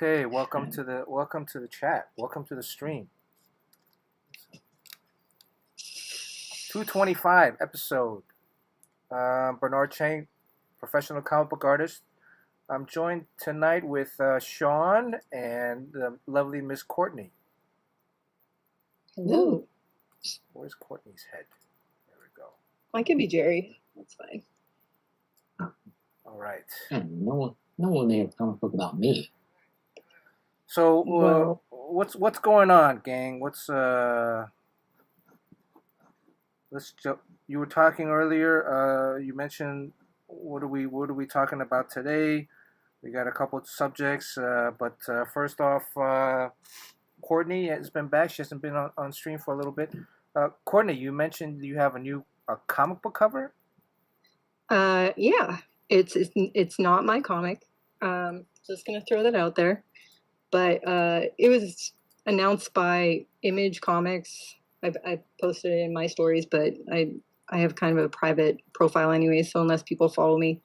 Okay, welcome to the chat. Welcome to the stream. 225 episode. Bernard Chang, professional comic book artist. I'm joined tonight with Sean and the lovely Miss Courtney. Hello. Where's Courtney's head? There we go. I can be Jerry. That's fine. All right. No one made a comic book about me. So, Well- what's going on, gang? You were talking earlier. You mentioned what are we talking about today? We got a couple of subjects, but first off, Courtney has been back. She hasn't been on stream for a little bit. Courtney, you mentioned you have a comic book cover. Yeah. It's not my comic. Just gonna throw that out there. But it was announced by Image Comics. I posted it in my stories, but I have kind of a private profile anyway, so unless people follow me.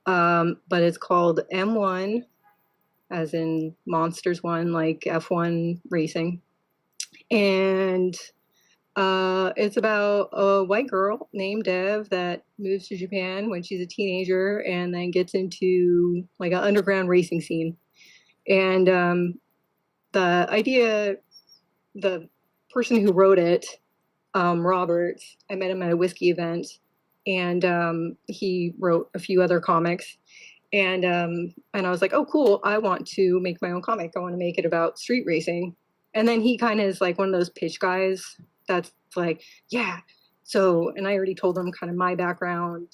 But it's called M1, as in Monsters 1, like F1 racing. And it's about a white girl named Dev that moves to Japan when she's a teenager and then gets into like an underground racing scene. And the idea, the person who wrote it, Robert, I met him at a whiskey event, and he wrote a few other comics. And I was like, oh, cool, I want to make my own comic. I want to make it about street racing. And then he kind of is like one of those pitch guys that's like, yeah. So, and I already told him kind of my background,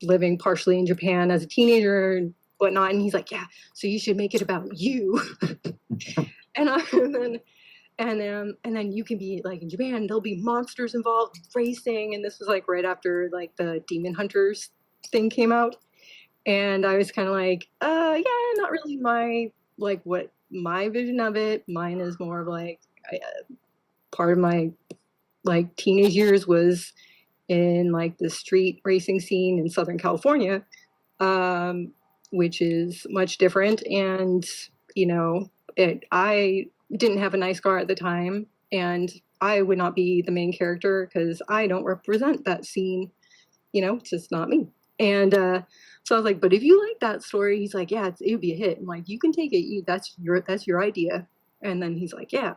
living partially in Japan as a teenager and whatnot. And he's like, yeah, so you should make it about you. and then you can be like in Japan, there'll be monsters involved, racing. And this was like right after like the Demon Hunters thing came out. And I was kind of like, yeah, not really what my vision of it. Mine is more of like, part of my like teenage years was in like the street racing scene in Southern California, which is much different. And, I didn't have a nice car at the time, and I would not be the main character because I don't represent that scene. It's just not me. And so I was like, but if you like that story, he's like, yeah, it would be a hit. I'm like, you can take it. That's your idea. And then he's like, yeah.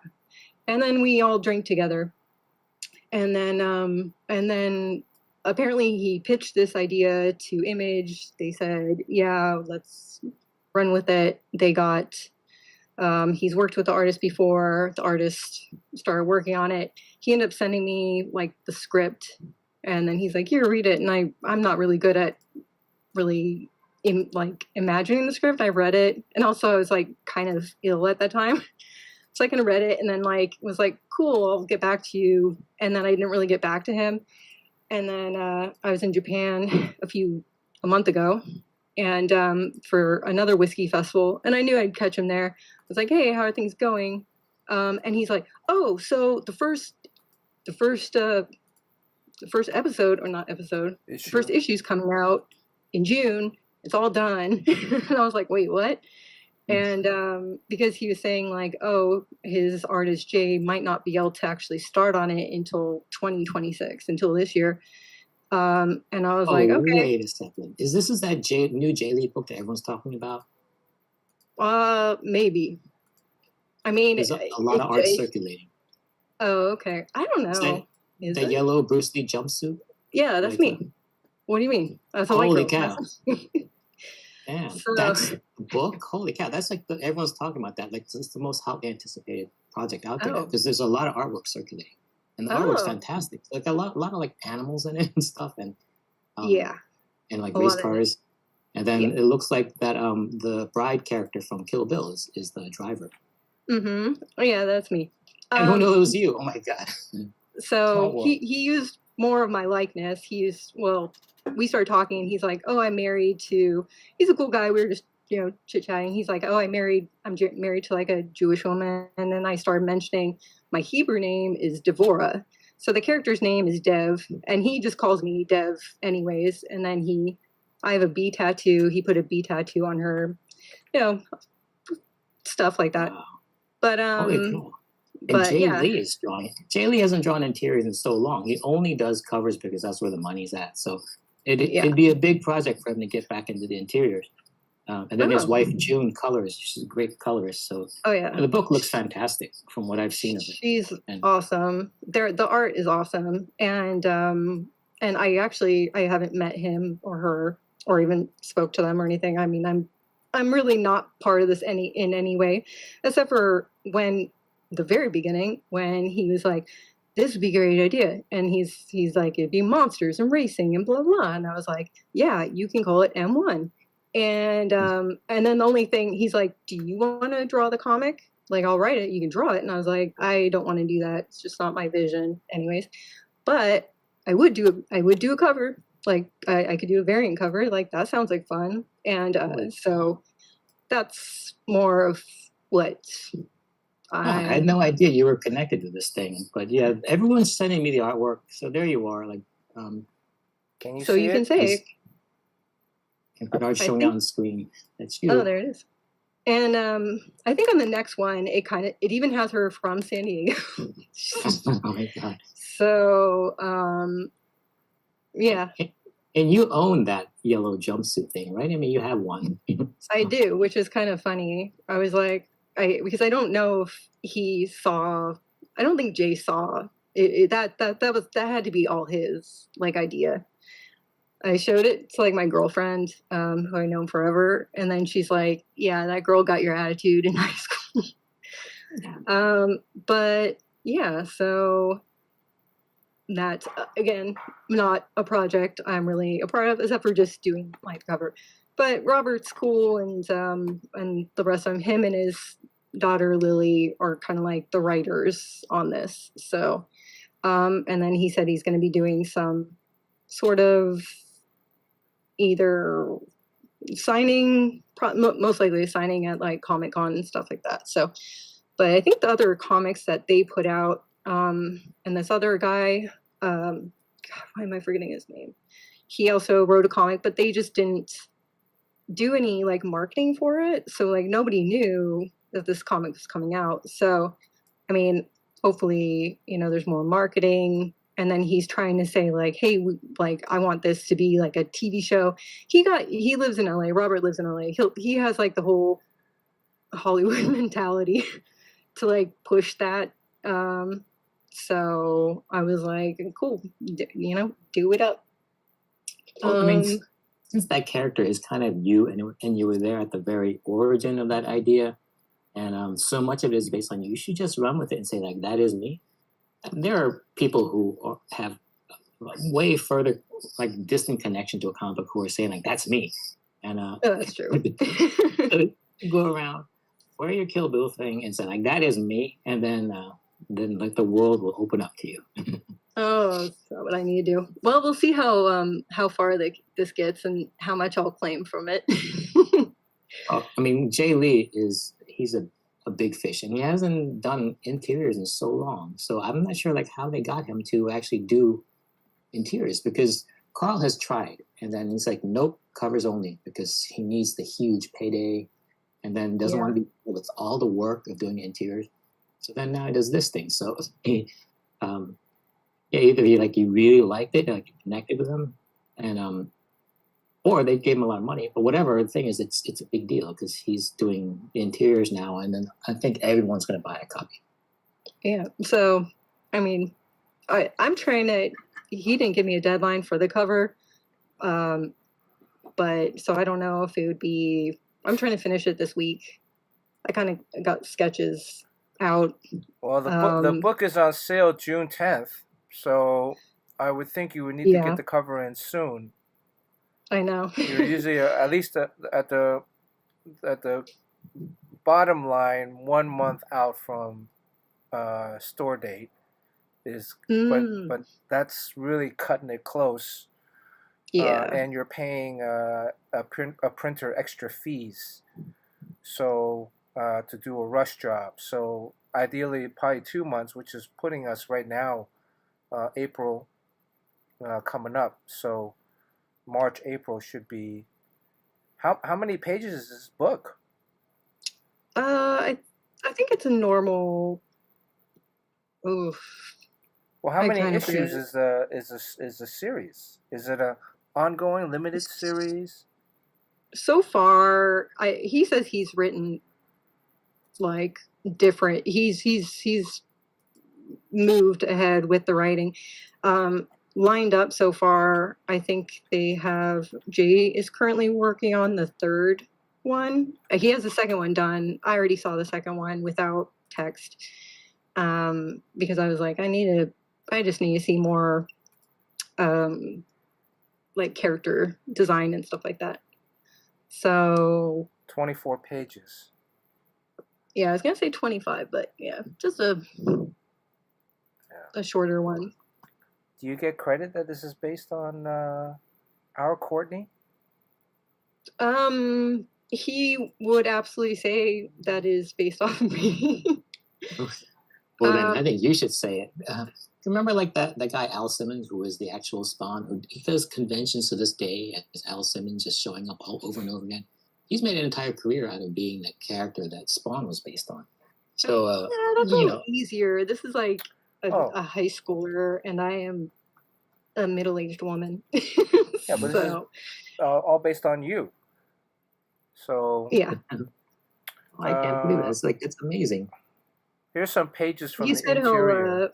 And then we all drank together. And then apparently he pitched this idea to Image. They said, yeah, let's run with it. They got, he's worked with the artist before. The artist started working on it. He ended up sending me like the script, and then he's like, here, read it. And I'm not really good at really imagining the script. I read it. And also I was like kind of ill at that time. So I kind of read it and then was like, cool, I'll get back to you. And then I didn't really get back to him. And then I was in Japan a month ago, and for another whiskey festival, and I knew I'd catch him there. I was like, hey, how are things going? And he's like, oh, so the first episode, or not episode, the first issue's coming out in June. It's all done. And I was like, wait, what? And because he was saying like, oh, his artist Jay might not be able to actually start on it until 2026, until this year. And I was like, okay. Wait a second. Is that new Jay Lee book that everyone's talking about? Maybe. I mean, there's a lot of art circulating. Oh, okay. I don't know. Is that yellow Bruce Lee jumpsuit? Yeah, that's me. What do you mean? That's a Holy white girl. cow. Damn, that's the book? Holy cow, that's like everyone's talking about that. Like, it's the most hotly anticipated project out there because there's a lot of artwork circulating. And the artwork's fantastic. Like, a lot of like animals in it and stuff. And yeah. And like race cars. And then it looks like that the bride character from Kill Bill is the driver. Mm-hmm. Oh, yeah, that's me. And who knows it was you? Oh my God. So he used more of my likeness. We started talking and he's like, oh, he's a cool guy. We were just, chit-chatting. He's like, oh, I'm married to like a Jewish woman. And then I started mentioning my Hebrew name is Devorah. So the character's name is Dev, and he just calls me Dev anyways. And then I have a bee tattoo. He put a bee tattoo on her, stuff like that. Wow. But Holy cow. And but Jay yeah, Lee is drawing. Jay Lee hasn't drawn interiors in so long. He only does covers because that's where the money's at. So yeah. it'd be a big project for him to get back into the interiors. And then his Oh, wife June colors. She's a great colorist. So oh yeah. the book looks fantastic from what I've seen of it. She's And awesome. The art is awesome, and I haven't met him or her or even spoke to them or anything. I mean, I'm really not part of this in any way, except for when the very beginning when he was like, "This would be a great idea," and he's like, "It'd be monsters and racing and blah blah," and I was like, "Yeah, you can call it M1." And then the only thing he's like, "Do you want to draw the comic? Like, I'll write it. You can draw it." And I was like, "I don't want to do that. It's just not my vision, anyways." But I would do a cover. Like, I could do a variant cover. Like, that sounds like fun. And so that's more of what I had no idea you were connected to this thing. But yeah, everyone's sending me the artwork. So there you are. Like, Can you so see you it? can say. And Bernard's showing on the screen. That's you. Oh, there it is. And I think on the next one, it even has her from San Diego. Oh my god! So yeah. And you own that yellow jumpsuit thing, right? I mean, you have one. I do, which is kind of funny. I was like, because I don't know if he saw. I don't think Jay saw it. That had to be all his like idea. I showed it to like my girlfriend, who I known forever, and then she's like, "Yeah, that girl got your attitude in high school." But yeah, so that's again not a project I'm really a part of, except for just doing my cover. But Robert's cool, and the rest of him and his daughter Lily are kind of like the writers on this. So, and then he said he's going to be doing some sort of either signing, most likely signing at like Comic-Con and stuff like that. So, but I think the other comics that they put out, and this other guy, God, why am I forgetting his name? He also wrote a comic, but they just didn't do any like marketing for it. So like nobody knew that this comic was coming out. So, I mean, hopefully, there's more marketing. And then he's trying to say like, hey, like I want this to be like a TV show. He lives in LA. Robert lives in LA. He has like the whole Hollywood mentality to like push that. So I was like, cool, do it up. Well, I mean, since that character is kind of you, and you were there at the very origin of that idea, and so much of it is based on you should just run with it and say like, that is me. There are people who have way further, like distant connection to a comic book who are saying like, that's me. And that's true. Go around, wear your Kill Bill thing and say like, that is me. And then like the world will open up to you. Oh, that's what I need to do. Well, we'll see how far this gets and how much I'll claim from it. I mean, Jay Lee he's a big fish, and he hasn't done interiors in so long. So I'm not sure like how they got him to actually do interiors, because Carl has tried, and then he's like, nope, covers only, because he needs the huge payday, and then doesn't want to be with all the work of doing interiors. So then now he does this thing. So either you really liked it, like you connected with him, and or they gave him a lot of money. But whatever, the thing is, it's a big deal because he's doing the interiors now, and then I think everyone's going to buy a copy. Yeah. So, I mean, I'm trying to. He didn't give me a deadline for the cover, but so I don't know if it would be. I'm trying to finish it this week. I kind of got sketches out. Well, the book is on sale June 10th, so I would think you would need to get the cover in soon. I know. You're usually at least at the bottom line 1 month out from store date but that's really cutting it close. Yeah. And you're paying a printer extra fees, so to do a rush job. So ideally, probably 2 months, which is putting us right now, April coming up. So March, April should be. How many pages is this book? I think it's a normal. Oof. Well, how I many kind of forget. issues is the series? Is it a ongoing limited series? So far, he says he's written like different. He's moved ahead with the writing. Lined up so far, I think they have Jay is currently working on the third one. He has the second one done. I already saw the second one without text, because I was like, I just need to see more, like character design and stuff like that. So 24 pages. Yeah, I was gonna say 25, but yeah, just a shorter one. Do you get credit that this is based on our Courtney? He would absolutely say that is based off of me. Well, then I think you should say it. Remember, like that guy Al Simmons, who was the actual Spawn, who he does conventions to this day as Al Simmons, just showing up all over and over again. He's made an entire career out of being the character that Spawn was based on. So, that's a little easier. This is like a high schooler, and I am a middle-aged woman. Yeah, but this is all based on you. So yeah, I can't believe that. It's amazing. Here's some pages from the interior.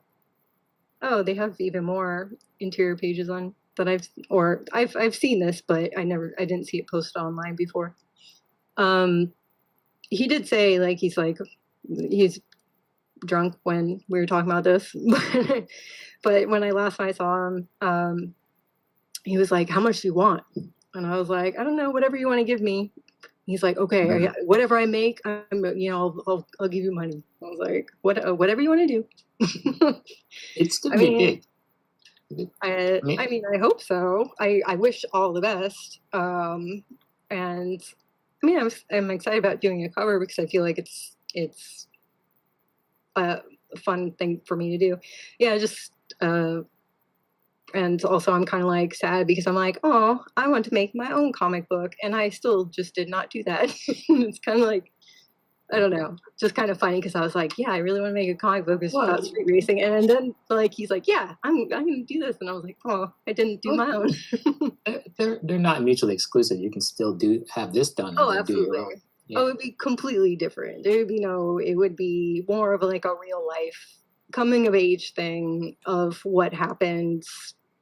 They have even more interior pages on that I've seen this, but I didn't see it posted online before. He did say he's drunk when we were talking about this, but when I saw him, he was like, "How much do you want?" And I was like, "I don't know, whatever you want to give me." He's like, "Okay, whatever I make, I'll give you money." I was like, whatever you want to do." It's gonna be big. I mean, I hope so. I wish all the best. And I mean, I'm excited about doing a cover because I feel like it's a fun thing for me to do. Yeah, just and also I'm kind of like sad because I'm like, oh, I want to make my own comic book, and I still just did not do that. It's kind of like, I don't know, just kind of funny because I was like, yeah, I really want to make a comic book about street racing, and then like he's like, yeah, I'm gonna do this, and I was like, oh, I didn't do my own. They're not mutually exclusive. You can still have this done. Oh, absolutely. Do your own. Yeah. Oh, it would be completely different. It would be more of like a real life coming of age thing of what happened,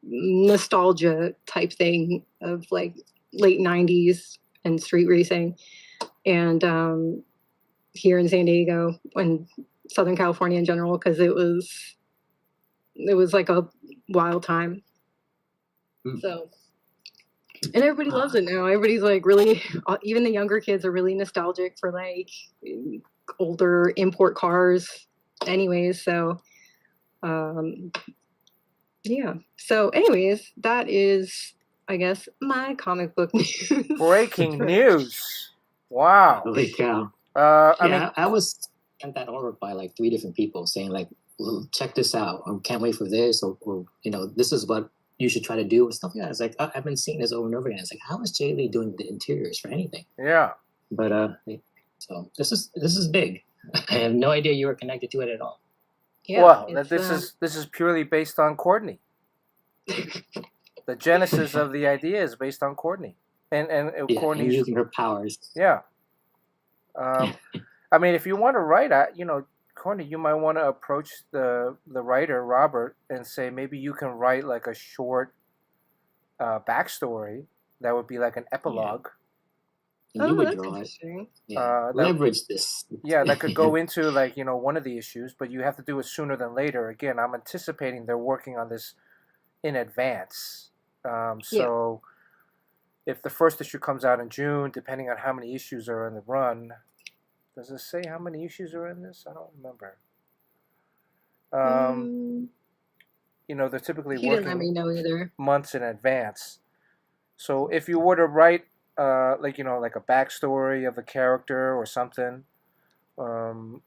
nostalgia type thing of like late 90s and street racing, and here in San Diego and Southern California in general, because it was like a wild time. So, and everybody loves it now. Everybody's like really, even the younger kids are really nostalgic for like older import cars anyways. So yeah. So anyways, that is, I guess, my comic book news. Breaking news. Wow. Holy cow. I was sent that over by like 3 different people saying like, well, check this out. I can't wait for this, or this is what you should try to do and stuff like that. It's like I've been seeing this over and over again. It's like, how is Jay Lee doing the interiors for anything? Yeah. But so this is big. I have no idea you were connected to it at all. Yeah, well, this is purely based on Courtney. The genesis of the idea is based on Courtney, and Courtney's and using her powers. Yeah. I mean, if you want to write, Courtney, you might want to approach the writer Robert and say maybe you can write like a short backstory that would be like an epilogue. Yeah. You would draw it. Yeah. Leverage this. Yeah, that could go into like one of the issues, but you have to do it sooner than later. Again, I'm anticipating they're working on this in advance. So if the first issue comes out in June, depending on how many issues are in the run. Does it say how many issues are in this? I don't remember. They're typically working months in advance. So if you were to write, like a backstory of the character or something, or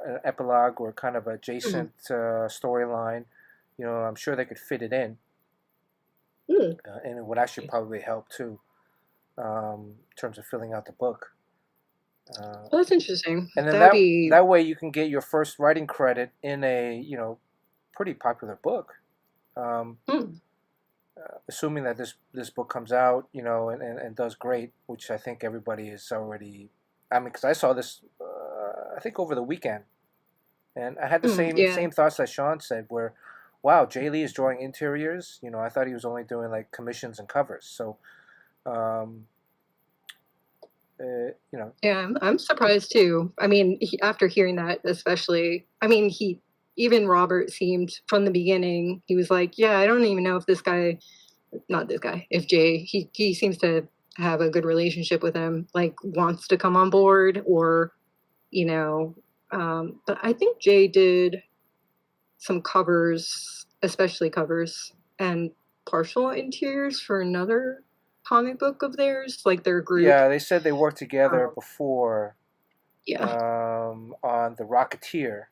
an epilogue or kind of adjacent storyline, I'm sure they could fit it in, and it would actually probably help too, in terms of filling out the book. Uh, Well, that's interesting. and then That'd be that way you can get your first writing credit in a pretty popular book. Um, hmm, Assuming that this book comes out, and does great, which I think everybody is already. I mean, because I saw this, I think over the weekend, and I had the yeah. same thoughts that Sean said. Where, wow, Jay Lee is drawing interiors. I thought he was only doing like commissions and covers. So, um, you know, Yeah, I'm surprised too. I mean, after hearing that, especially, I mean, even Robert seemed from the beginning, he was like, yeah, I don't even know if this guy, not this guy, if Jay, he seems to have a good relationship with him, like wants to come on board or, you know, but I think Jay did some covers, especially covers and partial interiors for another comic book of theirs, like their group. yeah, they said they worked together Um, before yeah. on the Rocketeer.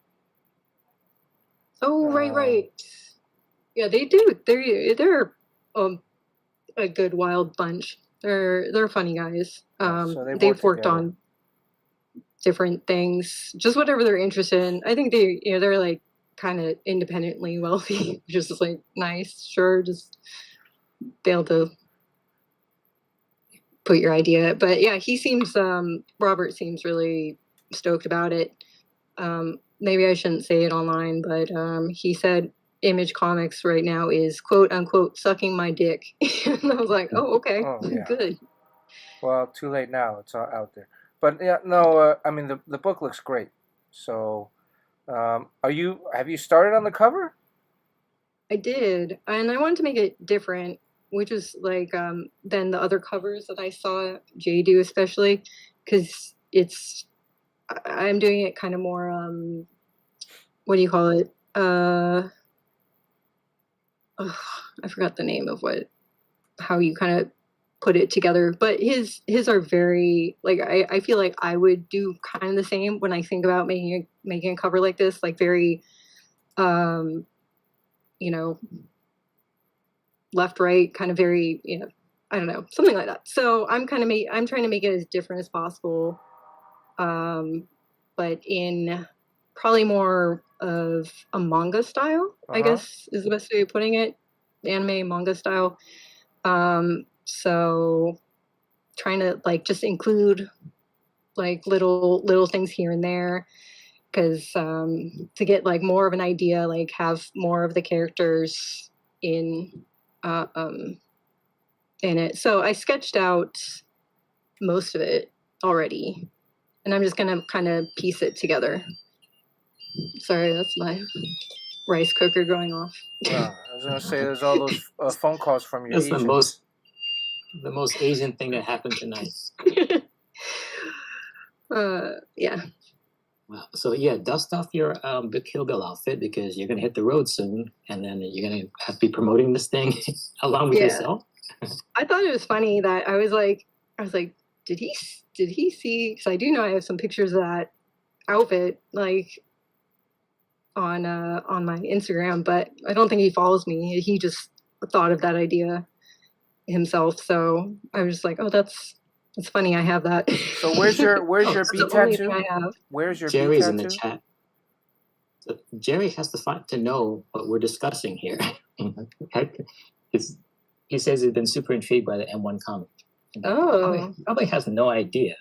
Oh, right, Um, right. Yeah, they do. They're um, a good wild bunch. They're funny guys. yeah, so they They've worked worked together. on different things, just whatever they're interested in. I think they're like kind of independently wealthy, which is just like nice. Sure, just be able to put your idea. But yeah, Robert seems really stoked about it. Maybe I shouldn't say it online, but he said Image Comics right now is quote unquote sucking my dick. And I was like, oh, okay, Oh yeah. good. Well, too late now. It's all out there. But yeah, no. I mean, the book looks great. So, have you started on the cover? I did, and I wanted to make it different, which is like than the other covers that I saw Jay do, especially because I'm doing it kind of more what do you call it? Oh, I forgot the name of how you kind of put it together. But his are very like I feel like I would do kind of the same when I think about making a cover like this, like very um, you know, left right, kind of very, I don't know, something like that. So I'm trying to make it as different as possible. But in probably more of a manga style, Uh I huh. guess is the best way of putting it. Anime manga style. So trying to like just include like little things here and there because to get like more of an idea, like have more of the characters in uh, um, in it. So I sketched out most of it already, and I'm just gonna kind of piece it together. Sorry, that's my rice cooker going off. Well, I was gonna say there's all those phone calls from your That's agent. the most Asian thing that happened tonight. Yeah. Wow. So yeah, dust off your Kill Bill outfit because you're gonna hit the road soon, and then you're gonna have to be promoting this thing along with Yeah. yourself. I thought it was funny that I was like, did he see? Because I do know I have some pictures of that outfit like on my Instagram, but I don't think he follows me. He just thought of that idea himself. So I was just like, oh, that's funny. I have that. So where's your Oh, That's B the only thing tattoo? I have. Where's your B Jerry's in the tattoo? chat. So Jerry has to know what we're discussing here. He says he's been super intrigued by the M1 comic. Oh, Probably has no idea.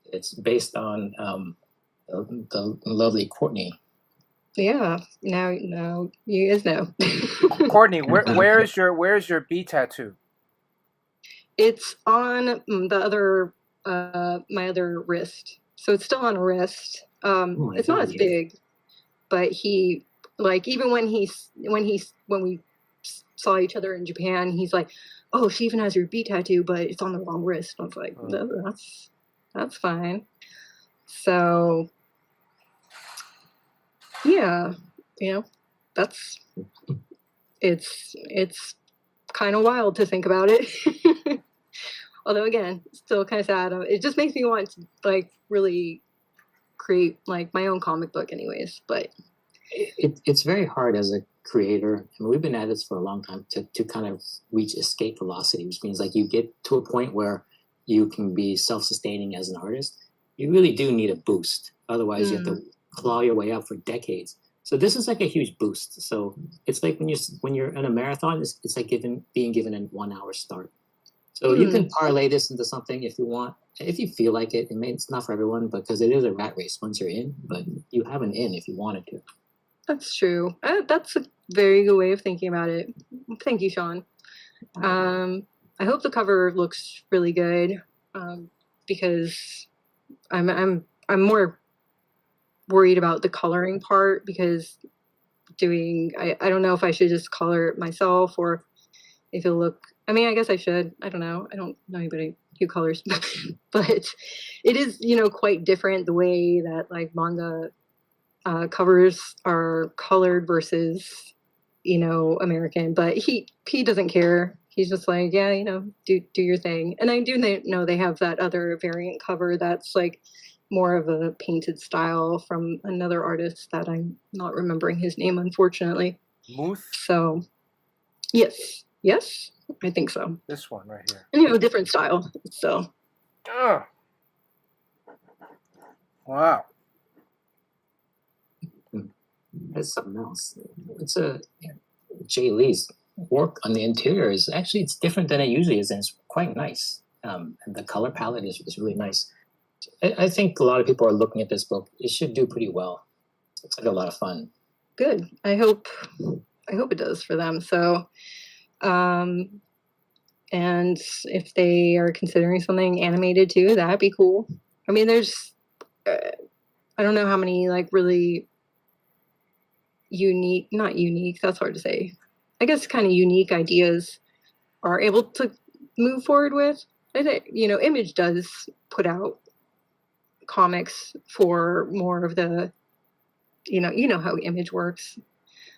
It's based on the lovely Courtney. yeah. Now you guys know. Courtney, where's your B tattoo? It's on the other my other wrist. So it's still on a wrist. It's not as big, but he like even when we saw each other in Japan, he's like, "Oh, she even has your B tattoo, but it's on the wrong wrist." I was like, "That's fine." So yeah, that's it's kind of wild to think about it. Although again, still kind of sad. It just makes me want to like really create like my own comic book, anyways. But it's very hard as a creator. I mean, we've been at this for a long time to kind of reach escape velocity, which means like you get to a point where you can be self-sustaining as an artist. you really do need a boost. Otherwise, you have to claw your way up for decades. So this is like a huge boost. So it's like when you're in a marathon, it's like being given a 1 hour start. So you can parlay this into something if you want, if you feel like it. It's not for everyone because it is a rat race once you're in, but you have an in if you wanted to. That's true. That's a very good way of thinking about it. Thank you, Sean. I hope the cover looks really good because I'm more worried about the coloring part because I don't know if I should just color it myself or if it'll look. I mean, I guess I should. I don't know. I don't know anybody who colors, but it is, quite different the way that like manga covers are colored versus, American. But he doesn't care. He's just like, yeah, do your thing. And I do know they have that other variant cover that's like more of a painted style from another artist that I'm not remembering his name, unfortunately. Muth? So, yes, I think so. This one right here. And, different style. So. Oh. Wow. That's something else. It's Jay Lee's work on the interior is actually, it's different than it usually is, and it's quite nice. And the color palette is really nice. I think a lot of people are looking at this book. It should do pretty well. It's like a lot of fun. Good. I hope it does for them. So, and if they are considering something animated too, that'd be cool. I mean, there's, I don't know how many like really not unique, that's hard to say. I guess kind of unique ideas are able to move forward with. I think, Image does put out comics for more of the, how Image works.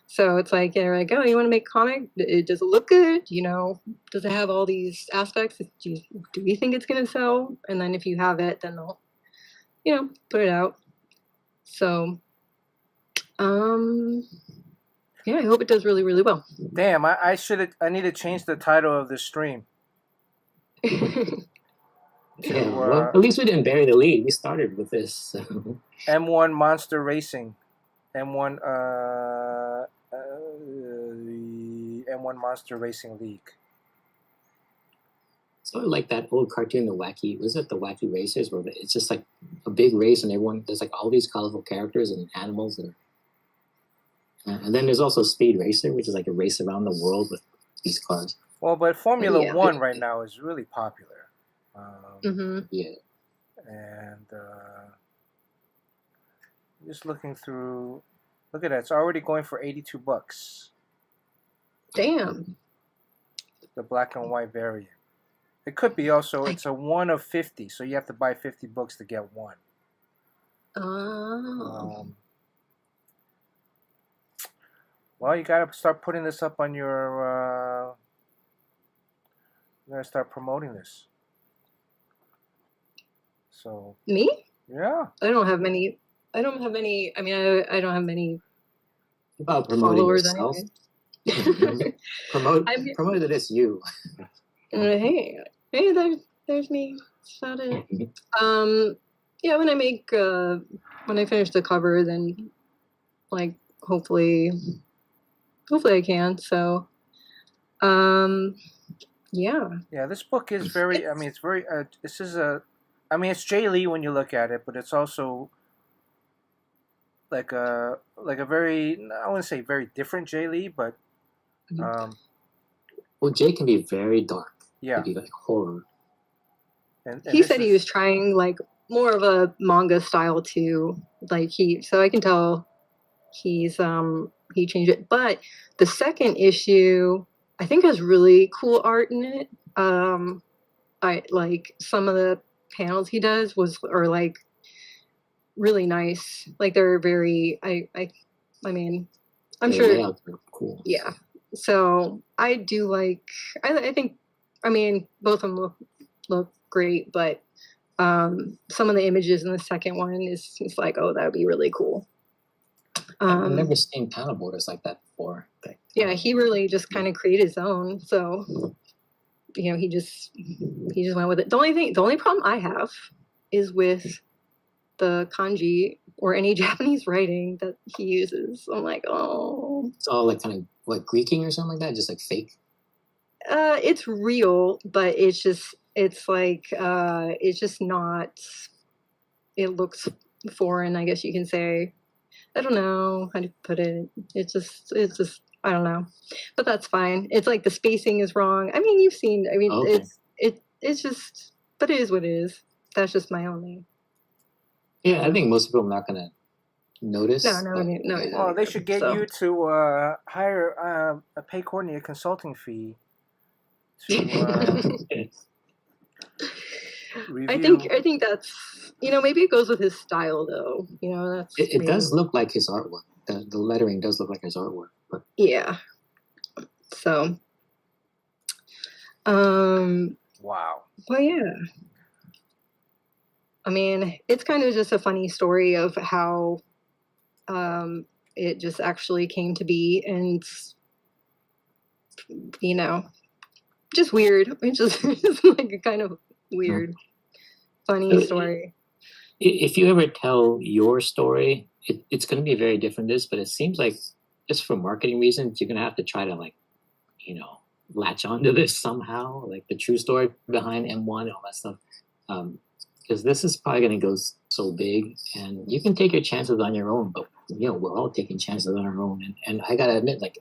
So it's like, they're like, oh, you want to make a comic? Does it look good? Does it have all these aspects? Do you think it's going to sell? And then if you have it, then they'll, put it out. So, yeah, I hope it does really, really well. Damn, I need to change the title of the stream. Well, at least we didn't bury the lead. We started with this. So. M1 Monster Racing. M1 the M1 Monster Racing League. Sort of like that old cartoon, the Wacky Racers, where it's just like a big race and there's like all these colorful characters and animals. And then there's also Speed Racer, which is like a race around the world with these cars. Well, but Formula One right now is really popular. Yeah. And just looking through, look at that. It's already going for $82. Damn. The black and white variant. It could be also, it's a 1 of 50, so you have to buy 50 books to get one. Oh. Well, you gotta start putting this up on your. You gotta start promoting this. So. Me? Yeah. I don't have many. I mean, I don't have many. About promoting followers yourself. Anyway. Promote that it's you. Hey, there's me. That's about it. Yeah, when I finish the cover, then like hopefully I can. So, yeah. Yeah, this book is very. I mean, it's very. This is a. I mean, it's Jay Lee when you look at it, but it's also like a very. I wouldn't say very different Jay Lee, but. Well, Jay can be very dark. Yeah. It can be like horror. And he said he was trying like more of a manga style too. Like so I can tell he changed it. But the second issue I think has really cool art in it. I like some of the panels he does are like really nice. Like they're very I mean I'm sure cool. Yeah. So I do like I think I mean both of them look great, but some of the images in the second one is like, oh, that would be really cool. I've never seen panel borders like that before. Yeah, he really just kind of created his own. So, he just went with it. The only problem I have is with the kanji or any Japanese writing that he uses. I'm like, oh. It's all like kind of like Greeking or something like that, just like fake. It's real, but it's just not. It looks foreign, I guess you can say. I don't know how to put it. It's just I don't know, but that's fine. It's like the spacing is wrong. I mean, you've seen. I mean, Okay. it's just, but it is what it is. That's just my only. Yeah, I think most people are not gonna notice. No. Well, they should get you to hire pay Courtney a consulting fee to review. I think that's, maybe it goes with his style though. That's it does look like his artwork. The lettering does look like his artwork, but yeah. So, wow. Well, yeah. I mean, it's kind of just a funny story of how it just actually came to be, and just weird. It's just like a kind of weird, funny story. If you ever tell your story, it's going to be very different. But it seems like just for marketing reasons, you're going to have to try to latch onto this somehow, like the true story behind M1 and all that stuff. Because this is probably going to go so big, and you can take your chances on your own, but we're all taking chances on our own. And I got to admit, like,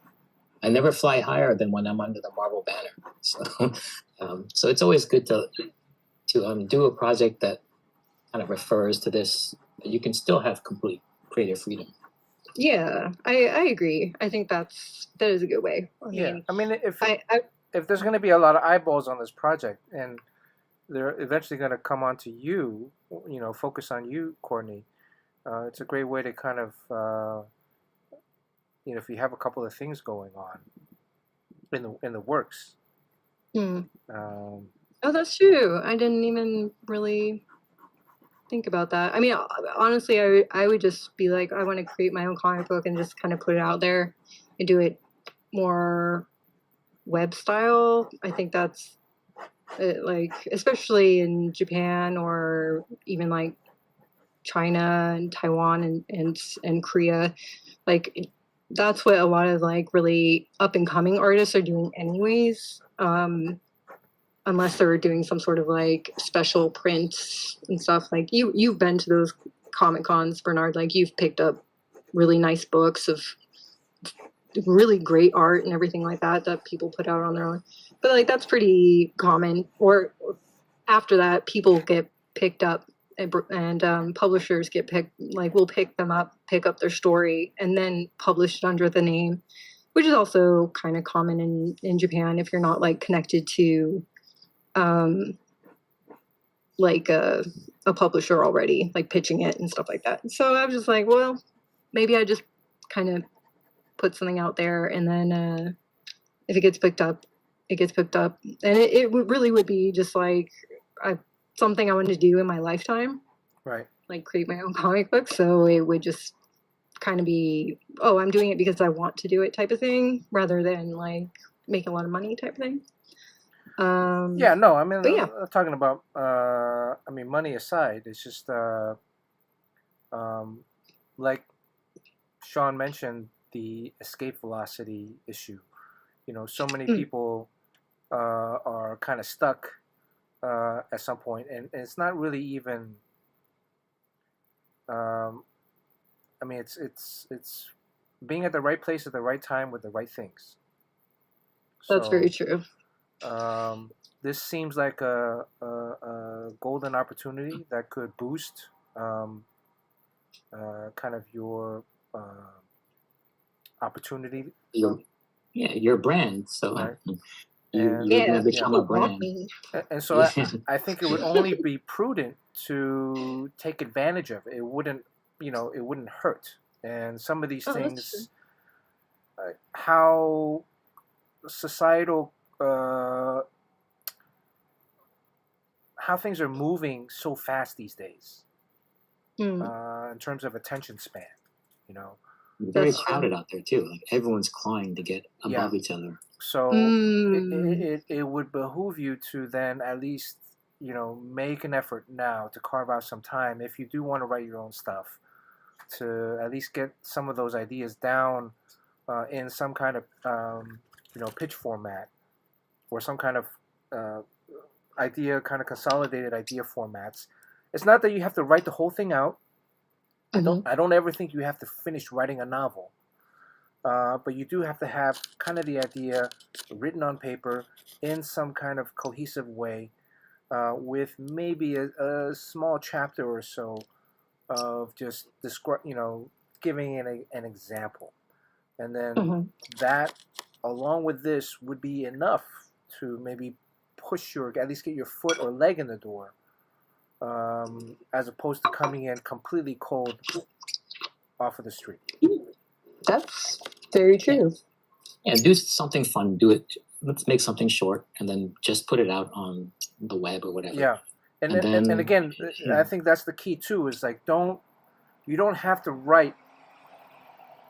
I never fly higher than when I'm under the Marvel banner. So, so it's always good to do a project that kind of refers to this, but you can still have complete creative freedom. Yeah, I agree. I think that is a good way. I mean, if there's going to be a lot of eyeballs on this project, and they're eventually going to come onto you, focus on you, Courtney, it's a great way to kind of, if you have a couple of things going on in the works. Oh, that's true. I didn't even really think about that. I mean, honestly, I would just be like, I want to create my own comic book and just kind of put it out there and do it more web style. I think that's like, especially in Japan or even like China and Taiwan and Korea, like that's what a lot of like really up and coming artists are doing anyways. Unless they're doing some sort of like special prints and stuff. Like you've been to those Comic Cons, Bernard. Like you've picked up really nice books of really great art and everything like that people put out on their own. But like that's pretty common. Or after that, people get picked up and publishers get picked. Like we'll pick up their story, and then publish it under the name, which is also kind of common in Japan if you're not like connected to like a publisher already, like pitching it and stuff like that. So I was just like, well, maybe I just kind of put something out there, and then if it gets picked up, it gets picked up. And it really would be just like something I wanted to do in my lifetime. Right. Like create my own comic book. So it would just kind of be, oh, I'm doing it because I want to do it type of thing, rather than like make a lot of money type of thing. Talking about money aside, it's just like Sean mentioned, the escape velocity issue. So many people are kind of stuck at some point, and it's not really even it's being at the right place at the right time with the right things. That's very true. This seems like a golden opportunity that could boost kind of your opportunity. Your brand. So right. you're going to become a brand. And so I think it would only be prudent to take advantage of it. It wouldn't hurt. And some of these things, how societal, how things are moving so fast these days, in terms of attention span, Very crowded out there too. Like everyone's clawing to get above each other. So it would behoove you to then at least make an effort now to carve out some time if you do want to write your own stuff, to at least get some of those ideas down in some kind of pitch format, or some kind of uh, consolidated idea formats. It's not that you have to write the whole thing out. Mm-hmm. I don't ever think you have to finish writing a novel, but you do have to have kind of the idea written on paper in some kind of cohesive way, with maybe a small chapter or so of just giving an example, and then Mm-hmm. that, along with this, would be enough to maybe at least get your foot or leg in the door, as opposed to coming in completely cold off of the street. That's very true. Yeah, do something fun. Do it. Let's make something short and then just put it out on the web or whatever. Yeah, and again, I think that's the key too. Is like, you don't have to write.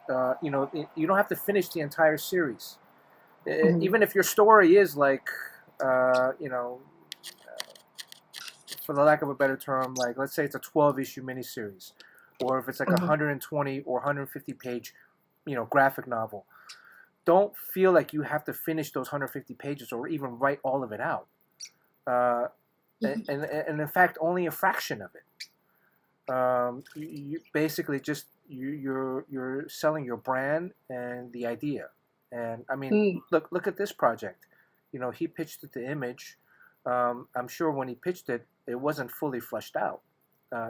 You don't have to finish the entire series. Mm-hmm. Even if your story is like, for the lack of a better term, like, let's say it's a 12-issue miniseries, or if it's like a 120 or 150 page, graphic novel. Don't feel like you have to finish those 150 pages or even write all of it out. And in fact, only a fraction of it. You basically just you're selling your brand and the idea. And I mean, look at this project. He pitched it to Image. I'm sure when he pitched it, it wasn't fully fleshed out.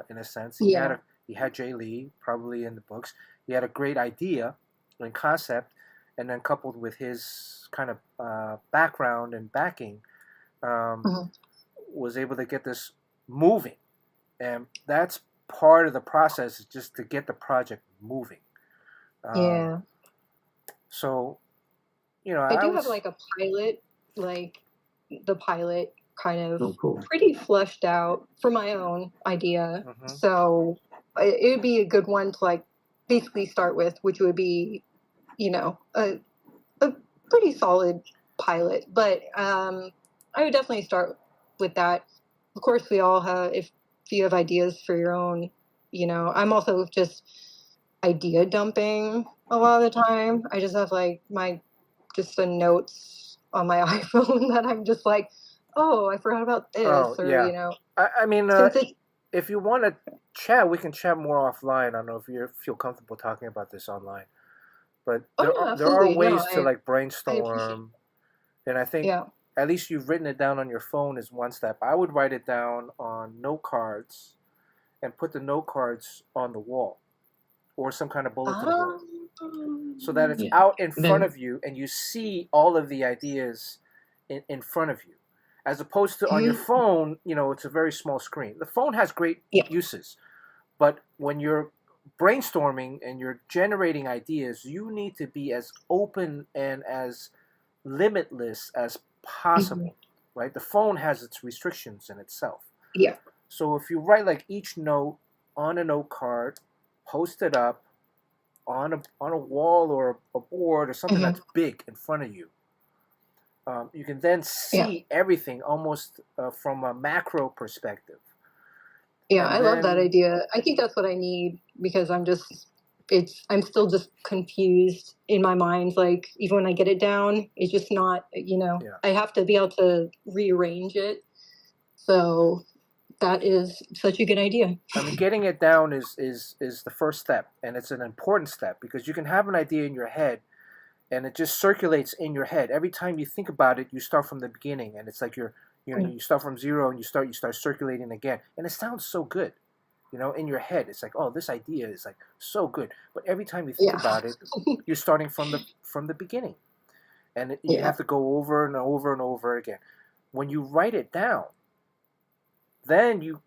In a sense, he had Jay Lee probably in the books. He had a great idea and concept, and then coupled with his kind of background and backing, was able to get this moving. And that's part of the process, is just to get the project moving. Yeah. So, I do have like a pilot, like the pilot kind of cool. pretty fleshed out for my own idea. Mm-hmm. So it would be a good one to like basically start with, which would be, a pretty solid pilot. But I would definitely start with that. Of course, we all have, if you have ideas for your own, I'm also just idea dumping a lot of the time. I just have like the notes on my iPhone that I'm just like, oh, I forgot about this. I mean, if you want to chat, we can chat more offline. I don't know if you feel comfortable talking about this online, but there are ways to like brainstorm. And I think at least you've written it down on your phone is one step. I would write it down on note cards and put the note cards on the wall or some kind of bulletin board, so that it's out in front of you and you see all of the ideas in front of you. As opposed to on your phone, it's a very small screen. The phone has great uses, but when you're brainstorming and you're generating ideas, you need to be as open and as limitless as possible, right? The phone has its restrictions in itself. Yeah. So if you write like each note on a note card, post it up on a wall or a board or something that's big in front of you, you can then see everything almost from a macro perspective. Yeah, I love that idea. I think that's what I need, because I'm still just confused in my mind. Like, even when I get it down, it's just not, I have to be able to rearrange it. So that is such a good idea. I mean, getting it down is the first step, and it's an important step, because you can have an idea in your head and it just circulates in your head. Every time you think about it, you start from the beginning, and it's like you start from zero and you start circulating again, and it sounds so good, in your head. It's like, oh, this idea is like so good, but every time you think about it, you're starting from the beginning, and you have to go over and over and over again. When you write it down, then you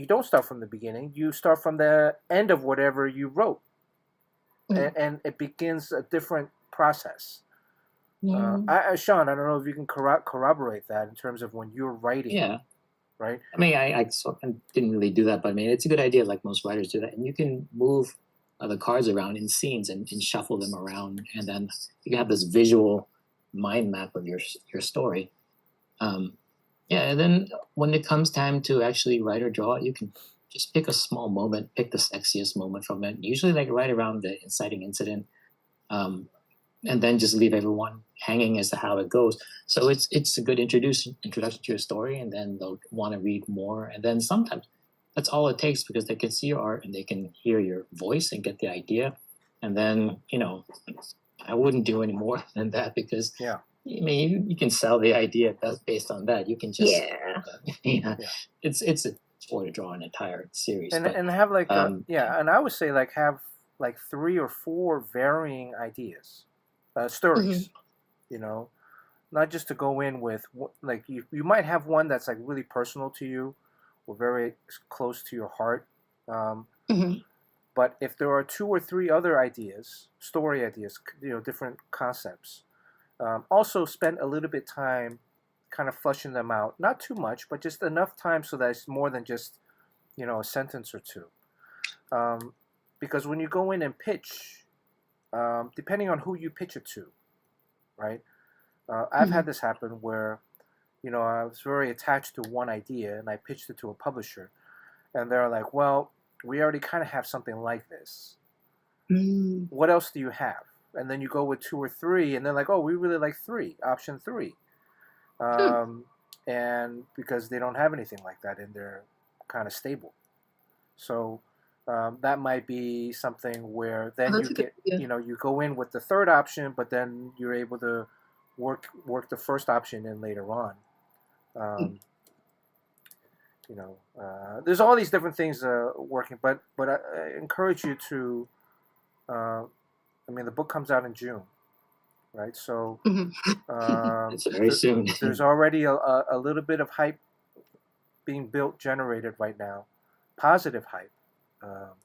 don't start from the beginning. You start from the end of whatever you wrote, and it begins a different process. Sean, I don't know if you can corroborate that in terms of when you're writing. Yeah. Right? I mean, I didn't really do that, but I mean, it's a good idea, like most writers do that. And you can move the cards around in scenes and shuffle them around, and then you can have this visual mind map of your story. Yeah, and then when it comes time to actually write or draw, you can just pick a small moment, pick the sexiest moment from it. Usually, like right around the inciting incident, um, and then just leave everyone hanging as to how it goes. So it's a good introduction to your story, and then they'll want to read more. And then sometimes that's all it takes because they can see your art and they can hear your voice and get the idea. And then I wouldn't do any more than that because Yeah. I mean you can sell the idea based on that. You can just Yeah. it's a chore to draw an entire series, And but have like and I would say like have like 3 or 4 varying ideas, stories. You know, not just to go in with like you might have one that's like really personal to you or very close to your heart. Mhm. But if there are 2 or 3 other ideas, story ideas, different concepts, also spend a little bit time kind of fleshing them out. Not too much, but just enough time so that it's more than just a sentence or two. Because when you go in and pitch, depending on who you pitch it to, right? I've had this happen where I was very attached to one idea and I pitched it to a publisher, and they're like, "Well, we already kind of have something like this. Mm. What else do you have?" And then you go with 2 or 3, and they're like, "Oh, we really like 3, option 3." And because they don't have anything like that in their kind of stable, so that might be something where then Oh, you that's a good get idea. you go in with the third option, but then you're able to work the first option in later on. Um, there's all these different things working, but I encourage you to. I mean, the book comes out in June, right? So it's very soon. there's already a little bit of hype being generated right now, positive hype. Um,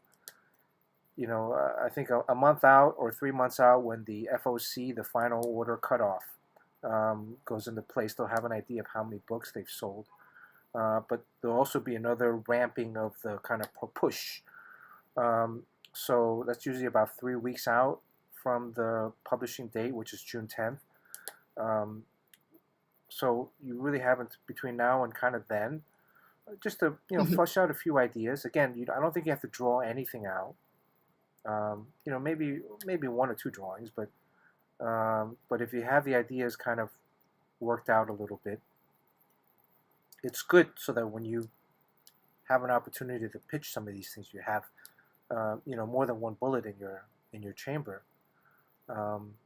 I think a month out or 3 months out, when the FOC, the final order cutoff, goes into place, they'll have an idea of how many books they've sold. But there'll also be another ramping of the kind of push. So that's usually about 3 weeks out from the publishing date, which is June 10th. So you really haven't, between now and kind of then, just to flush out a few ideas. Again, I don't think you have to draw anything out. Maybe 1 or 2 drawings, but if you have the ideas kind of worked out a little bit, it's good so that when you have an opportunity to pitch some of these things, you have more than one bullet in your chamber, and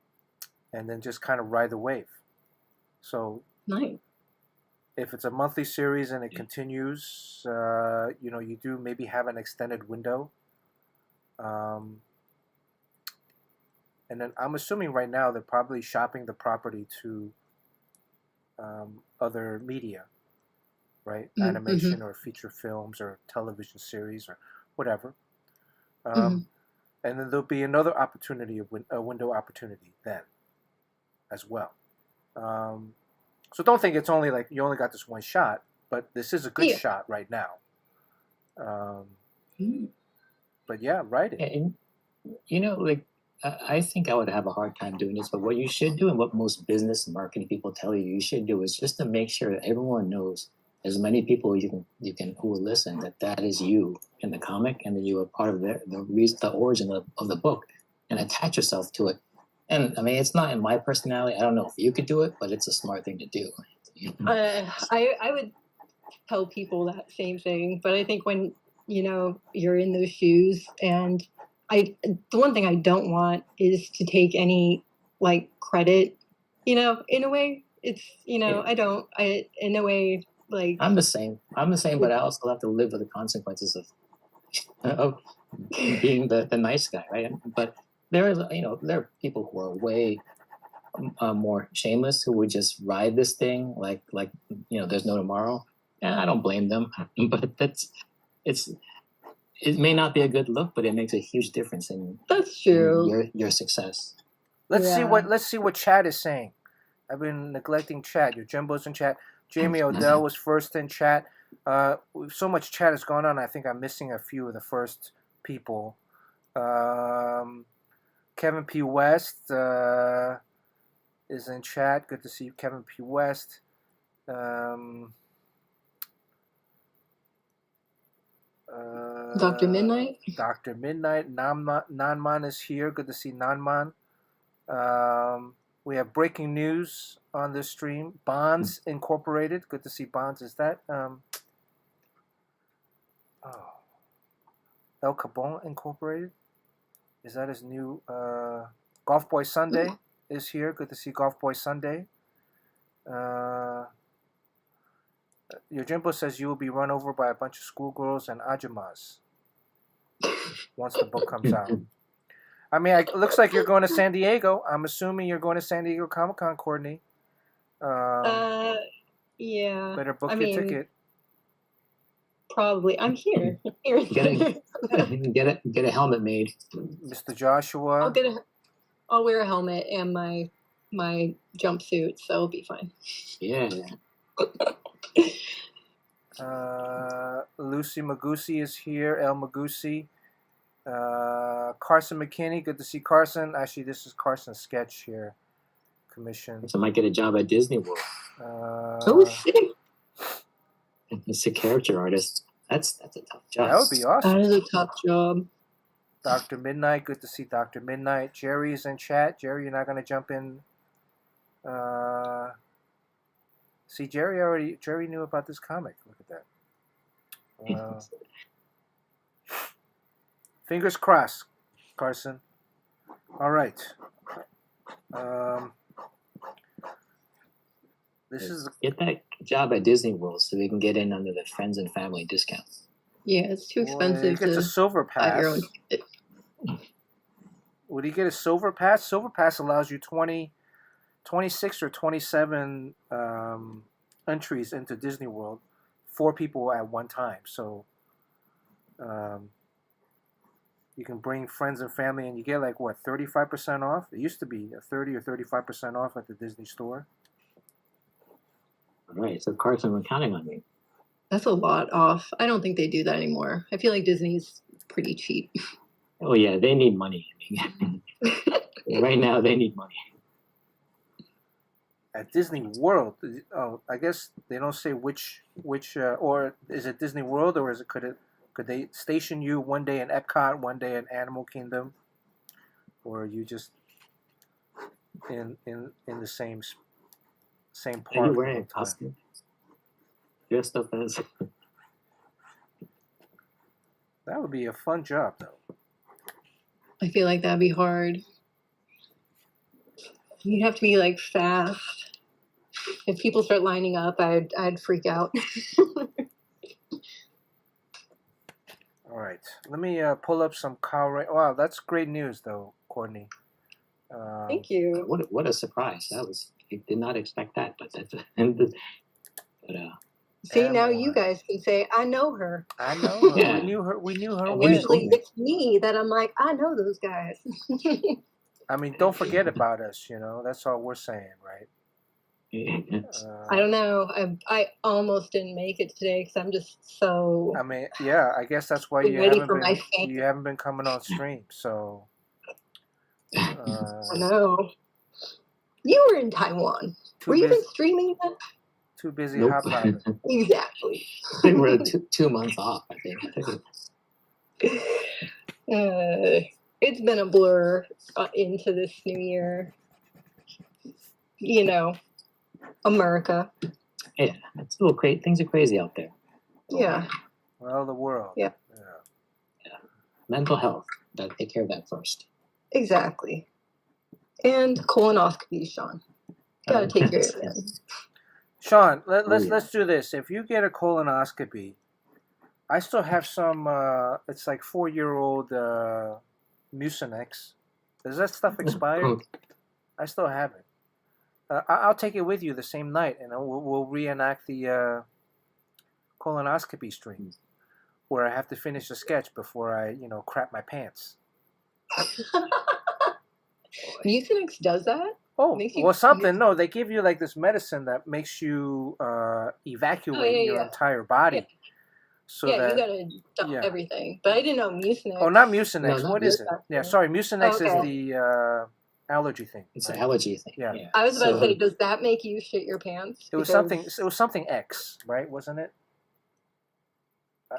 then just kind of ride the wave. So Nice. if it's a monthly series and it continues, you do maybe have an extended window. And then I'm assuming right now they're probably shopping the property to other media, right? Animation or feature films or television series or whatever. And then there'll be another opportunity, a window opportunity then as well. So don't think it's only like you only got this one shot, but this is a good shot right now. But yeah, write it. And, like I think I would have a hard time doing this, but what you should do and what most business and marketing people tell you should do is just to make sure that everyone knows, as many people you can who will listen, that is you in the comic and that you are part of the origin of the book, and attach yourself to it. And I mean, it's not in my personality. I don't know if you could do it, but it's a smart thing to do. I would tell people that same thing, but I think when you're in those shoes, and the one thing I don't want is to take any like credit, in a way. It's in a way, like I'm the same, but I also have to live with the consequences of being the nice guy, right? But there are people who are way more shameless, who would just ride this thing like there's no tomorrow, and I don't blame them. But it may not be a good look, but it makes a huge difference in that's true. Your success. Let's see what chat is saying. I've been neglecting chat. Your Jimbo's in chat. Jamie Odell was first in chat. So much chat has gone on. I think I'm missing a few of the first people. Kevin P. West is in chat. Good to see you, Kevin P. West. Dr. Midnight. Dr. Midnight. Nanman is here. Good to see Nanman. We have breaking news on this stream. Bonds Incorporated. Good to see Bonds. Is that El Cabon Incorporated? Is that his new Golf Boy Sunday is here. Good to see Golf Boy Sunday. Yojimbo says you will be run over by a bunch of schoolgirls and ajumas once the book comes out. I mean, it looks like you're going to San Diego. I'm assuming you're going to San Diego Comic-Con, Courtney. Yeah. Better book your ticket. Probably. I'm here. Get a helmet made. Mr. Joshua. I'll wear a helmet and my jumpsuit, so it'll be fine. Yeah. Lucy Magusi is here. El Magusi. Carson McKinney. Good to see Carson. Actually, this is Carson's sketch here. Commission. So I might get a job at Disney World. Oh shit! It's a character artist. That's a tough job. That would be awesome. That is a tough job. Dr. Midnight. Good to see Dr. Midnight. Jerry is in chat. Jerry, you're not going to jump in. See, Jerry knew about this comic. Look at that. Fingers crossed, Carson. All right. Get that job at Disney World so we can get in under the friends and family discount. Yeah, it's too expensive. He gets a silver pass. Would he get a silver pass? Silver pass allows you 26 or 27 entries into Disney World, 4 people at one time. So you can bring friends and family, and you get like what, 35% off? It used to be a 30 or 35% off at the Disney store. All right, so Carson, we're counting on you. That's a lot off. I don't think they do that anymore. I feel like Disney's pretty cheap. Oh yeah, they need money. Right now, they need money. At Disney World, oh, I guess they don't say which or is it Disney World, or could they station you one day in Epcot, one day in Animal Kingdom, or are you just in the same park? Are you wearing a costume? Dressed up as. That would be a fun job, though. I feel like that'd be hard. You'd have to be like fast. If people start lining up, I'd freak out. All right, let me pull up some Kyle. Wow, that's great news, though, Courtney. Thank you. What a surprise! I did not expect that, but that's. See, now you guys can say, I know her. I know her. Yeah. We knew her. Usually it's me that I'm like, I know those guys. I mean, don't forget about us, That's all we're saying, right? I don't know. I almost didn't make it today because I'm just so... I mean, yeah, I guess that's why you haven't been coming on stream, so... I know. You were in Taiwan. Were you even streaming that? Too busy Nope. hot-popping. Exactly. I think we're 2 months off, I think. It's been a blur into this new year. America. Yeah, it's a little crazy. Things are crazy out there. Yeah. Well, the world. Yeah. Mental health. Gotta take care of that first. Exactly. And colonoscopy, Sean. Gotta take care of that. Sean, let's do this. If you get a colonoscopy, I still have some. It's like 4-year-old Mucinex. Does that stuff expire? I still have it. I'll take it with you the same night, and we'll reenact the colonoscopy stream, where I have to finish the sketch before I, crap my pants. Mucinex does that? Oh, well, something. No, they give you like this medicine that makes you evacuate your entire body. Yeah. So you gotta dump everything. But I didn't know Mucinex. Oh, not Mucinex. No, what is it? Yeah, sorry. Mucinex is the allergy thing. It's an allergy thing. Yeah. I was about to say, does that make you shit your pants? It was something. It was something X, right? Wasn't it?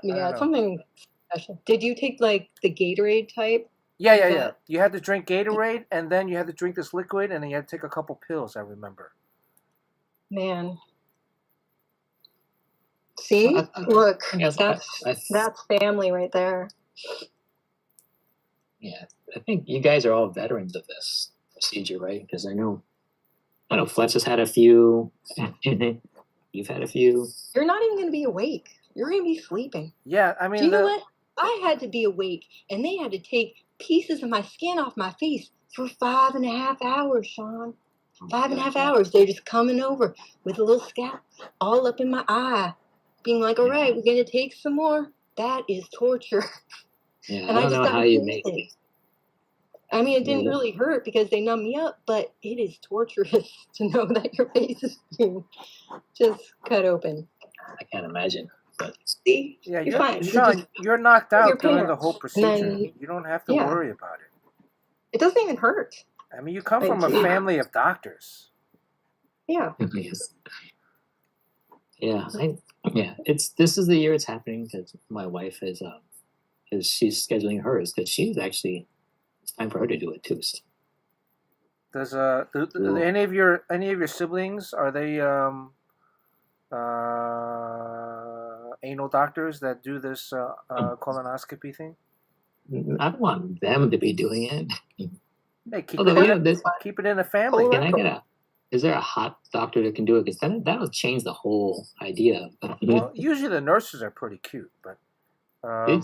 Yeah, something special. Did you take like the Gatorade type? Yeah. You had to drink Gatorade, and then you had to drink this liquid, and then you had to take a couple pills. I remember. Man, see, look, that's family right there. Yeah, I think you guys are all veterans of this procedure, right? Because I know Fletch has had a few. You've had a few. You're not even going to be awake. You're going to be sleeping. Yeah, I mean, do you know what? I had to be awake, and they had to take pieces of my skin off my face for 5.5 hours, Sean. 5.5 hours. They're just coming over with a little scalp all up in my eye, being like, all right, we're going to take some more. That is torture. Yeah, and I don't know how you make it. I mean, it didn't really hurt because they numb me up, but it is torturous to know that your face is being just cut open. I can't imagine. But see, yeah, you're fine. Sean, you're knocked out during the whole procedure. You don't have to worry about it. It doesn't even hurt. I mean, you come from a family of doctors. Yeah. Yes. Yeah. This is the year it's happening because my wife is she's scheduling hers because she's actually it's time for her to do it too. So. Does do any of your siblings, are they anal doctors that do this colonoscopy thing? I don't want them to be doing it. Hey, keep it in the family. Can I get is there a hot doctor that can do it? Because that'll change the whole idea. Well, usually the nurses are pretty cute, but I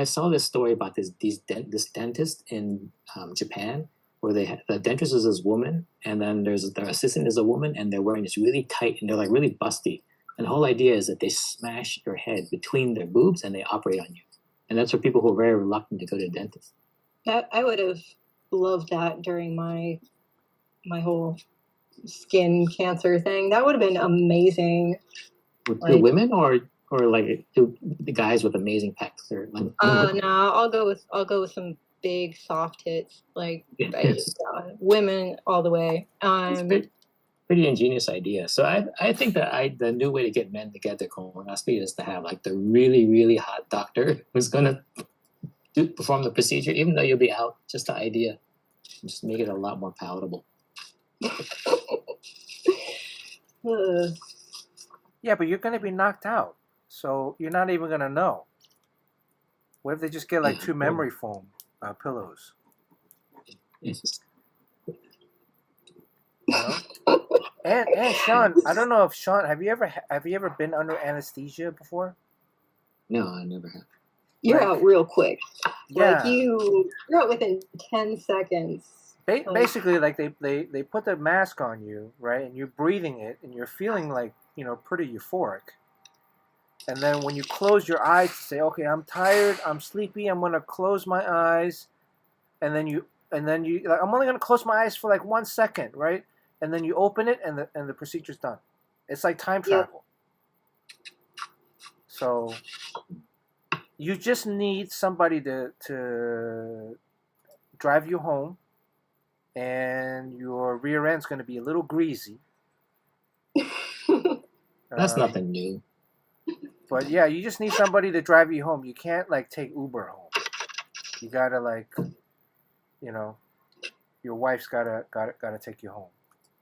saw this story about this dentist in Japan where the dentist is this woman, and then their assistant is a woman, and they're wearing this really tight, and they're like really busty. And the whole idea is that they smash your head between their boobs and they operate on you. And that's for people who are very reluctant to go to the dentist. That I would have loved that during my whole skin cancer thing. That would have been amazing. With the women or like the guys with amazing pecs or like no, I'll go with some big soft hits, like women all the way. It's pretty ingenious idea. So I think that the new way to get men to get their colonoscopy is to have like the really, really hot doctor who's gonna perform the procedure, even though you'll be out. Just the idea, just make it a lot more palatable. Yeah, but you're gonna be knocked out, so you're not even gonna know. What if they just get like 2 memory foam pillows? Yes. You know? And Sean, I don't know if Sean, have you ever been under anesthesia before? No, I never have. You're out real quick. Yeah. Like you're out within 10 seconds. Basically, like they put the mask on you, right, and you're breathing it, and you're feeling like pretty euphoric. And then when you close your eyes to say, okay, I'm tired, I'm sleepy, I'm gonna close my eyes, and then you like, I'm only gonna close my eyes for like 1 second, right? And then you open it, and the procedure's done. It's like time travel. So you just need somebody to drive you home, and your rear end's going to be a little greasy. That's nothing new. But yeah, you just need somebody to drive you home. You can't like take Uber home. You gotta like, your wife's gotta take you home,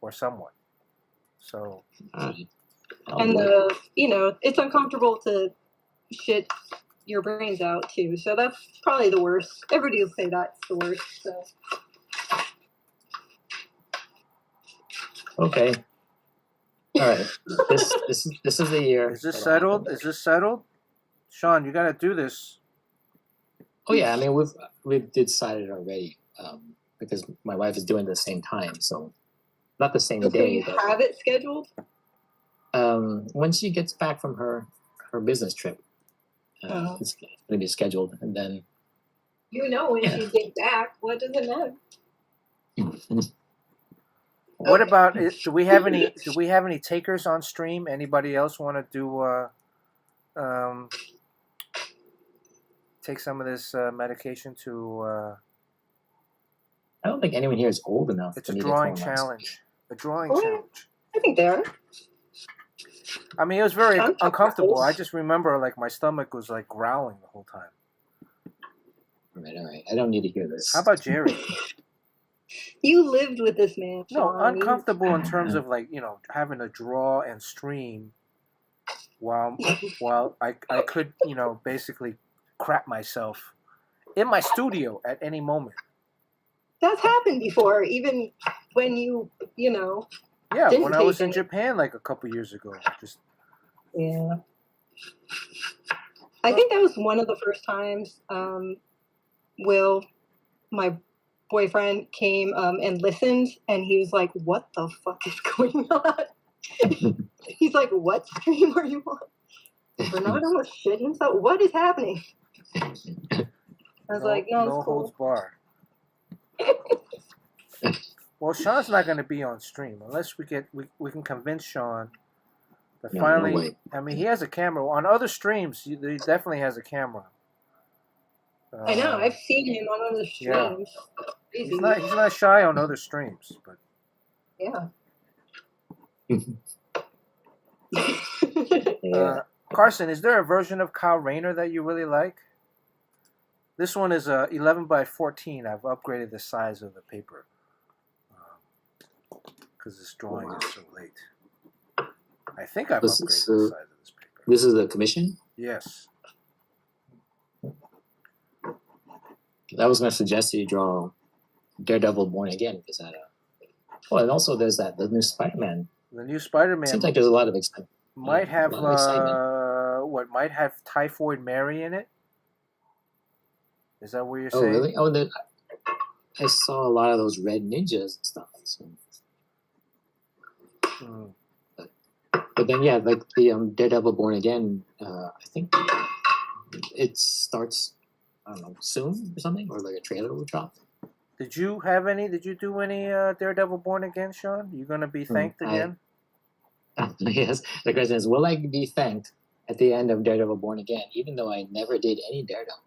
or someone. So. And it's uncomfortable to shit your brains out too. So that's probably the worst. Everybody will say that's the worst. So. Okay. All right. This is the year. Is this settled? Is this settled? Sean, you gotta do this. Oh yeah, I mean we've decided already because my wife is doing it at the same time, so not the same day. You have it scheduled? When she gets back from her business trip, it's going to be scheduled, and then. When she gets back, what does it matter? What about? Do we have any takers on stream? Anybody else want to do? Take some of this medication to. I don't think anyone here is old enough. It's a drawing challenge. A drawing challenge. I think they are. I mean, it was very uncomfortable. I just remember like my stomach was like growling the whole time. All right. I don't need to hear this. How about Jerry? You lived with this man, Sean. No, uncomfortable in terms of like, you know, having to draw and stream while I could, you know, basically crap myself in my studio at any moment. That's happened before, even when you know. Yeah, when I was in Japan like a couple years ago. Yeah. I think that was one of the first times Will, my boyfriend, came and listened, and he was like, "What the fuck is going on?" He's like, "What stream are you on?" Bernardo was shit himself. What is happening? I was like, "No holds bar." Well, Sean's not going to be on stream unless we can convince Sean that finally. No, I mean, he has a camera on other streams. He definitely has a camera. I know. I've seen him on other streams. Yeah. He's not shy on other streams, but yeah. Carson, is there a version of Kyle Rayner that you really like? This one is 11 by 14. I've upgraded the size of the paper because this drawing is so late. I think I've upgraded the size of this paper. This is the commission? Yes. I was going to suggest you draw Daredevil Born Again because that. And also there's the new Spider-Man. The new Spider-Man seems like there's a lot of excitement. Might have might have Typhoid Mary in it. Is that what you're saying? Oh really? Oh, I saw a lot of those red ninjas and stuff. So. But then like the Daredevil Born Again, I think it starts. I don't know, soon or something, or like a trailer will drop. Did you do any Daredevil Born Again, Sean? You gonna be thanked again? Yes. The question is, will I be thanked at the end of Daredevil Born Again, even though I never did any Daredevil?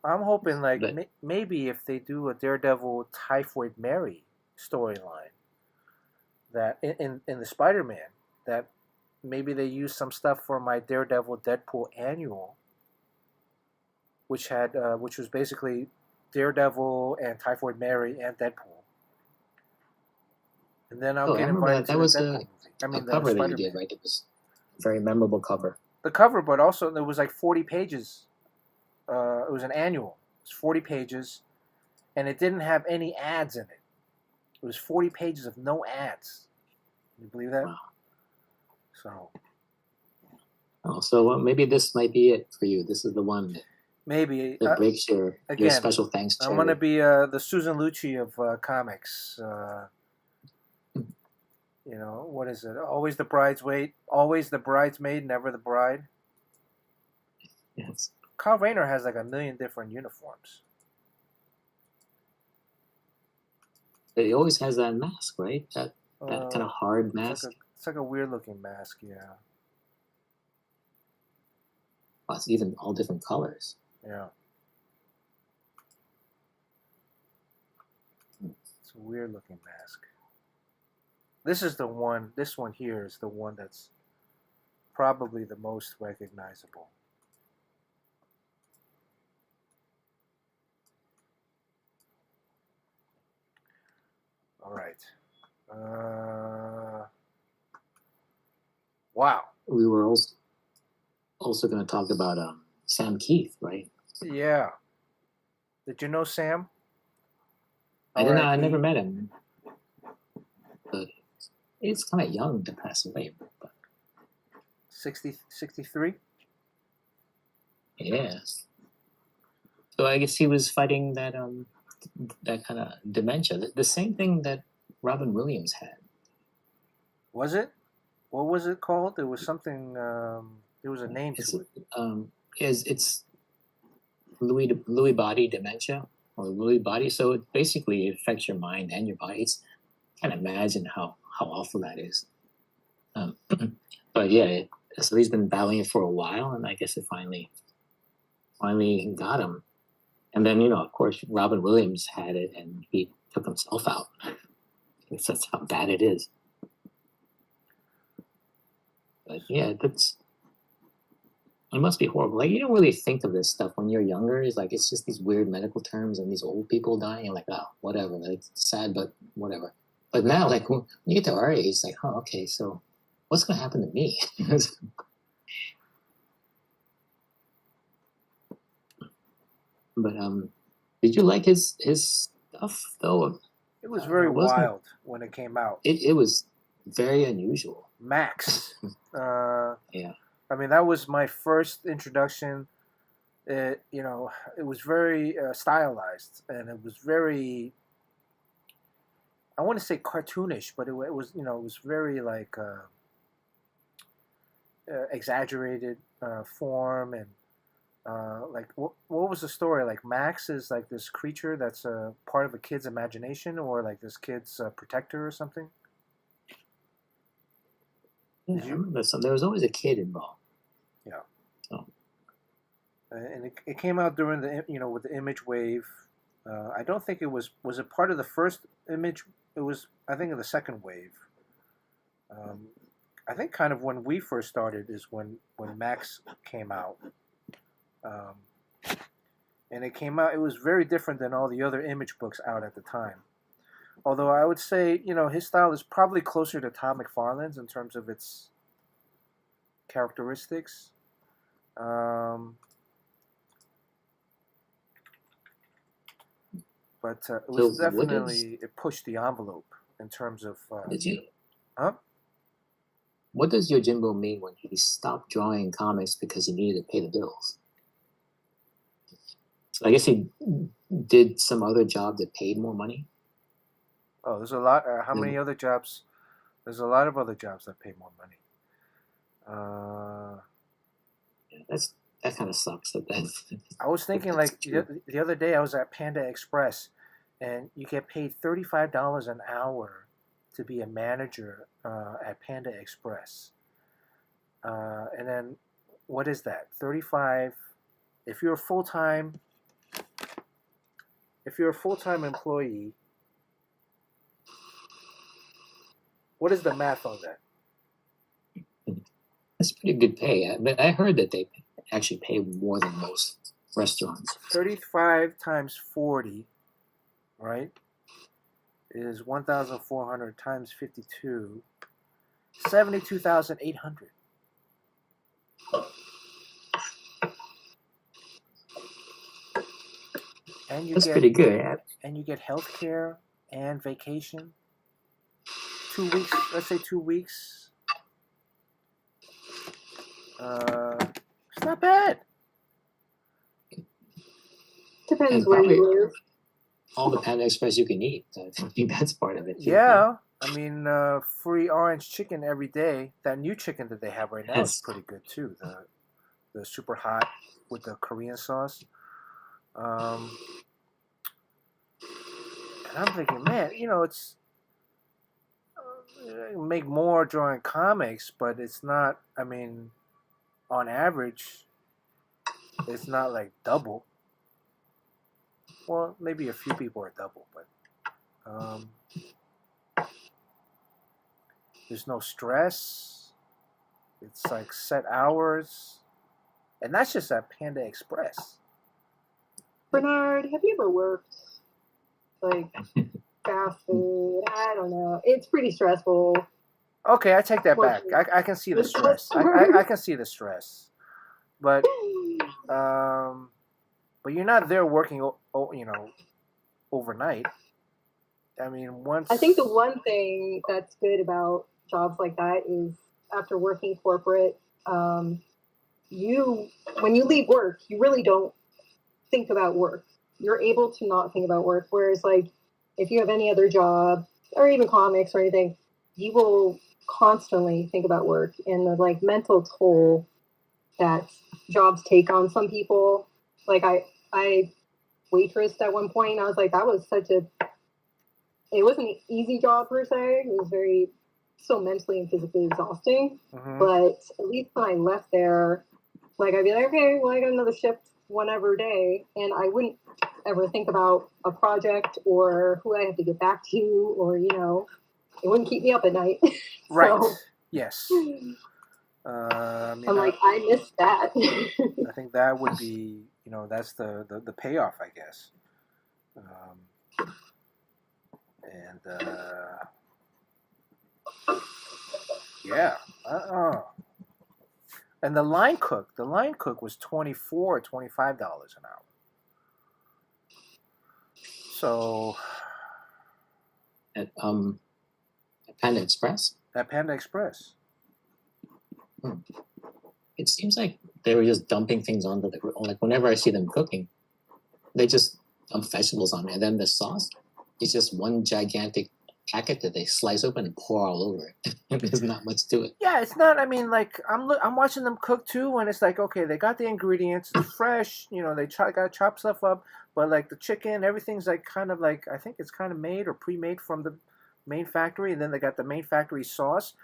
I'm hoping maybe if they do a Daredevil Typhoid Mary storyline, that in the Spider-Man, that maybe they use some stuff for my Daredevil Deadpool annual. Which was basically Daredevil and Typhoid Mary and Deadpool, and then I'll get invited to the Deadpool movie. I mean, the cover that you did, right? It was a very memorable cover. The cover, but also there was like 40 pages. It was an annual. It was 40 pages, and it didn't have any ads in it. It was 40 pages of no ads. Can you believe that? Wow. So maybe this might be it for you. This is the one that. Maybe it breaks your special thanks. I'm going to be the Susan Lucci of comics. You know, what is it? Always the bridesmaid, never the bride. Yes. Kyle Rayner has like 1 million different uniforms. He always has that mask, right? That kind of hard mask. It's like a weird looking mask, yeah. Oh, it's even all different colors. Yeah. It's a weird looking mask. This one here is the one that's probably the most recognizable. All right. Wow. We were also going to talk about Sam Keith, right? Yeah. Did you know Sam? I don't know. I never met him. But it's kind of young to pass away. But 63? Yes. So I guess he was fighting that kind of dementia. The same thing that Robin Williams had. Was it? What was it called? There was something. There was a name to it. It's Lewy body dementia or Lewy body. So it basically affects your mind and your body. I can't imagine how awful that is. But yeah, so he's been battling it for a while, and I guess it finally got him. And then, of course, Robin Williams had it, and he took himself out. That's how bad it is. But yeah, it must be horrible. Like, you don't really think of this stuff when you're younger. It's like, it's just these weird medical terms and these old people dying. You're like, oh, whatever. Like, it's sad, but whatever. But now, like, when you get to our age, it's like, oh, okay, so what's going to happen to me? But did you like his stuff though? It was very wild when it came out. It was very unusual. Max. Yeah. I mean, that was my first introduction. It was very stylized, and it was very, I want to say cartoonish, but it was it was very like exaggerated form, and like what was the story? Like Max is like this creature that's a part of a kid's imagination, or like this kid's protector or something. Yeah, there was always a kid involved. Yeah. So. And it came out during the with the image wave. I don't think it was it part of the first image. It was, I think, of the second wave. I think kind of when we first started is when Max came out. And it came out. It was very different than all the other image books out at the time. Although I would say his style is probably closer to Todd McFarlane's in terms of its characteristics. But it was definitely, it pushed the envelope in terms of. Did you? Huh? What does Yojimbo mean when he stopped drawing comics because he needed to pay the bills? I guess he did some other job that paid more money. Oh, there's a lot. How many other jobs? There's a lot of other jobs that pay more money. Yeah, that kind of sucks. I was thinking, like, the other day I was at Panda Express, and you get paid $35 an hour to be a manager at Panda Express. And then, what is that? 35. If you're a full-time employee, what is the math on that? That's pretty good pay. But I heard that they actually pay more than most restaurants. 35 times 40, right, is 1,400 times 52, 72,800. And that's pretty good. And you get health care and vacation. 2 weeks, let's say 2 weeks. It's not bad. Depends where you live. All the Panda Express you can eat. I think that's part of it. Too. Yeah. I mean, free orange chicken every day. That new chicken that they have right now is pretty good too. The super hot with the Korean sauce. And I'm thinking, man, it's make more drawing comics, but it's not. I mean, on average, it's not like double. Well, maybe a few people are double, but there's no stress. It's like set hours, and that's just at Panda Express. Bernard, have you ever worked like fast food? I don't know. It's pretty stressful. Okay, I take that back. I can see the stress. I can see the stress, but you're not there working, overnight. I mean, I think the one thing that's good about jobs like that is after working corporate, when you leave work, you really don't think about work. You're able to not think about work. Whereas, like, if you have any other job or even comics or anything, you will constantly think about work and the like mental toll that jobs take on some people. Like I waitressed at one point. I was like, that was it wasn't an easy job per se. It was so mentally and physically exhausting. Mm-hmm. But at least when I left there, like I'd be like, okay, well, I got another shift whenever day, and I wouldn't ever think about a project or who I have to get back to, or it wouldn't keep me up at night. Right. So. Yes. I mean, I'm like, I missed that. I think that would be, that's the payoff, I guess. And yeah, and the line cook was $25 an hour. So At Panda Express. at Panda Express. It seems like they were just dumping things onto the grill. Like whenever I see them cooking, they just dump vegetables on it, and then the sauce is just one gigantic packet that they slice open and pour all over it. There's not much to it. Yeah, it's not. I mean, like I'm watching them cook too, and it's like, okay, they got the ingredients, it's fresh. They gotta chop stuff up, but like the chicken, everything's like kind of like, I think it's kind of made or pre-made from the main factory, and then they got the main factory sauce,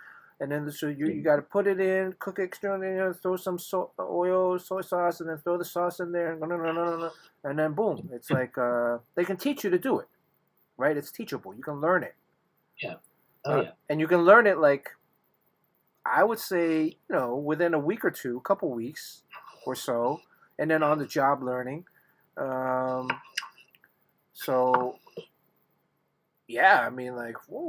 and then so you got to put it in, cook it extra, throw some oil, soy sauce, and then throw the sauce in there, and then boom, it's like they can teach you to do it, right? It's teachable. You can learn it. Yeah. Oh yeah. And you can learn it, like, I would say, within a week or two, a couple weeks or so, and then on the job learning. So, yeah, I mean, like, whoa,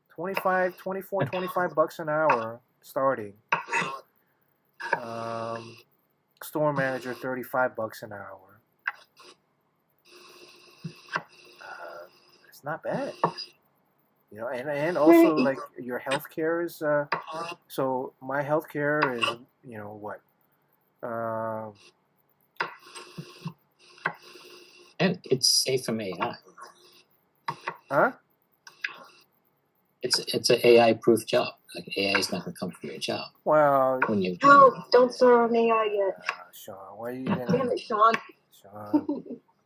25, 24, 25 bucks an hour starting. Store manager, 35 bucks an hour. It's not bad. And also like your healthcare is so my healthcare is what And it's safe from AI. huh? It's an AI proof job. Like AI is not going to come for your job. Well, when you don't start on AI yet. Sean, why are you gonna? Damn it, Sean.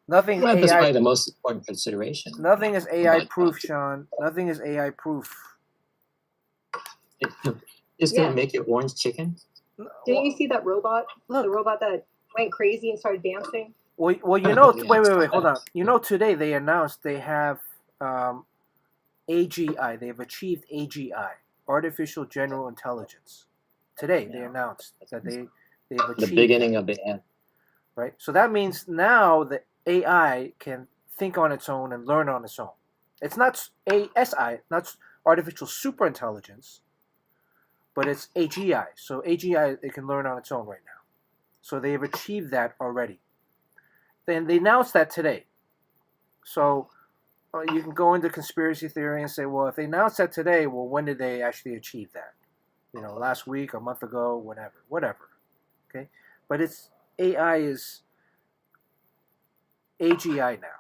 Nothing well, AI. That's probably the most important consideration. Nothing is AI proof, Sean. Nothing is AI proof. It's going to make you orange chicken. Didn't you see that robot? Look, the robot that went crazy and started dancing. Well, wait, hold on. Today they announced they have AGI. They have achieved AGI, artificial general intelligence. Today they announced that they've achieved the beginning of the end. Right. So that means now the AI can think on its own and learn on its own. It's not ASI, not artificial superintelligence, but it's AGI. So AGI, it can learn on its own right now. So they have achieved that already. Then they announced that today. So you can go into conspiracy theory and say, well, if they announced that today, well, when did they actually achieve that? Last week, a month ago, whatever. Okay, but it's AI is AGI now.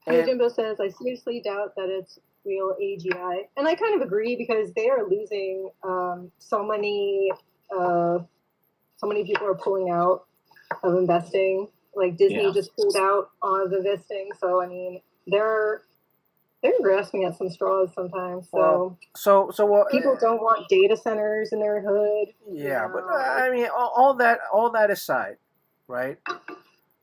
And Jimbo says, I seriously doubt that it's real AGI. And I kind of agree because they are losing so many people are pulling out of investing. Like Disney just pulled out of investing. So, I mean, they're grasping at some straws sometimes. So, well, people don't want data centers in their hood. Yeah, but I mean, all that aside, right?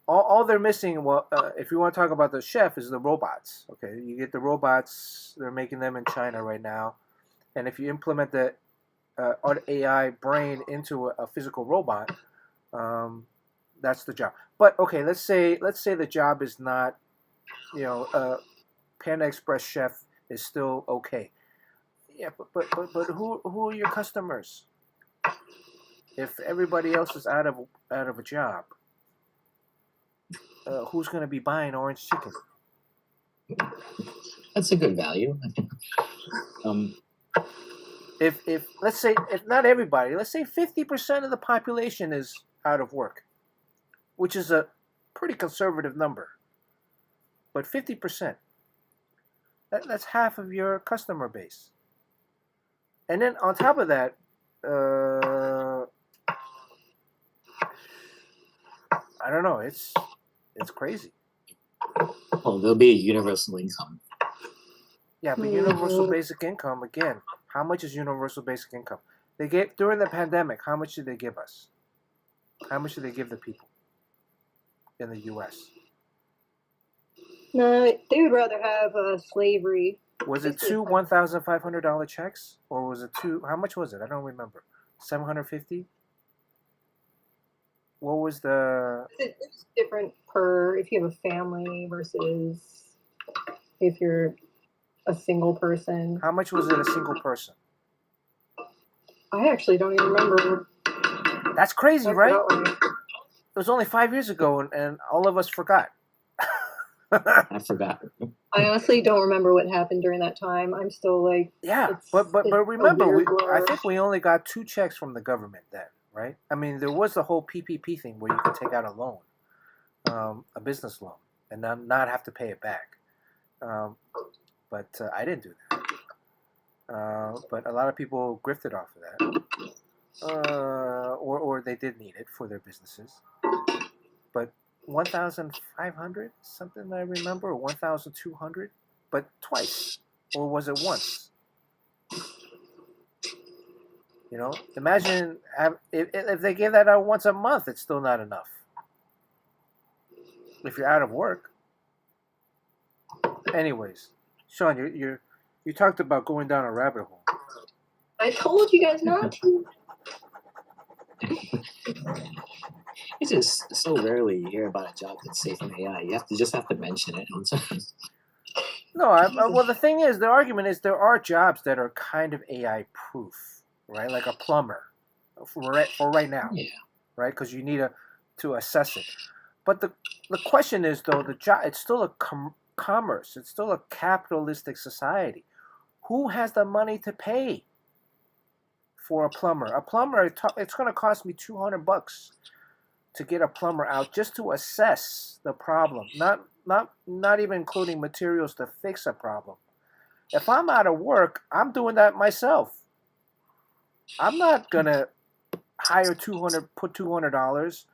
All they're missing, well, if you want to talk about the chef, is the robots. Okay, you get the robots. They're making them in China right now, and if you implement the AI brain into a physical robot, that's the job. But okay, let's say the job is not, Panda Express chef is still okay. Yeah, but who are your customers? If everybody else is out of a job, who's going to be buying orange chicken? That's a good value. If let's say, if not everybody, let's say 50% of the population is out of work, which is a pretty conservative number, but 50%, that's half of your customer base. And then on top of that, I don't know. It's crazy. Well, there'll be a universal income. Yeah, but universal basic income, again, how much is universal basic income? They gave during the pandemic. How much did they give us? How much did they give the people in the U.S.? No, they would rather have slavery Was it two $1,500 checks, or was it two? How much was it? I don't remember. 750. What was the? It's different per if you have a family versus if you're a single person. How much was it a single person? I actually don't even remember. That's crazy, right? It was only 5 years ago, and all of us forgot. I forgot. I honestly don't remember what happened during that time. I'm still like, yeah, but remember, I think we only got 2 checks from the government then, right? I mean, there was the whole PPP thing where you could take out a loan, a business loan, and not have to pay it back. But I didn't do that. But a lot of people grifted off of that, or they did need it for their businesses. But 1,500 something I remember, or 1,200, but twice, or was it once? You know, imagine if they gave that out once a month, it's still not enough. If you're out of work. Anyways, Sean, you talked about going down a rabbit hole. I told you guys not to. It's just so rarely you hear about a job that's safe from AI. You just have to mention it. No, well, the thing is, the argument is there are jobs that are kind of AI proof, right? Like a plumber, for right now, yeah, right? Because you need to assess it. But the question is, though, the job, it's still a commerce. It's still a capitalistic society. Who has the money to pay for a plumber? A plumber, it's going to cost me $200 to get a plumber out just to assess the problem, not even including materials to fix a problem. If I'm out of work, I'm doing that myself. I'm not going to hire put $200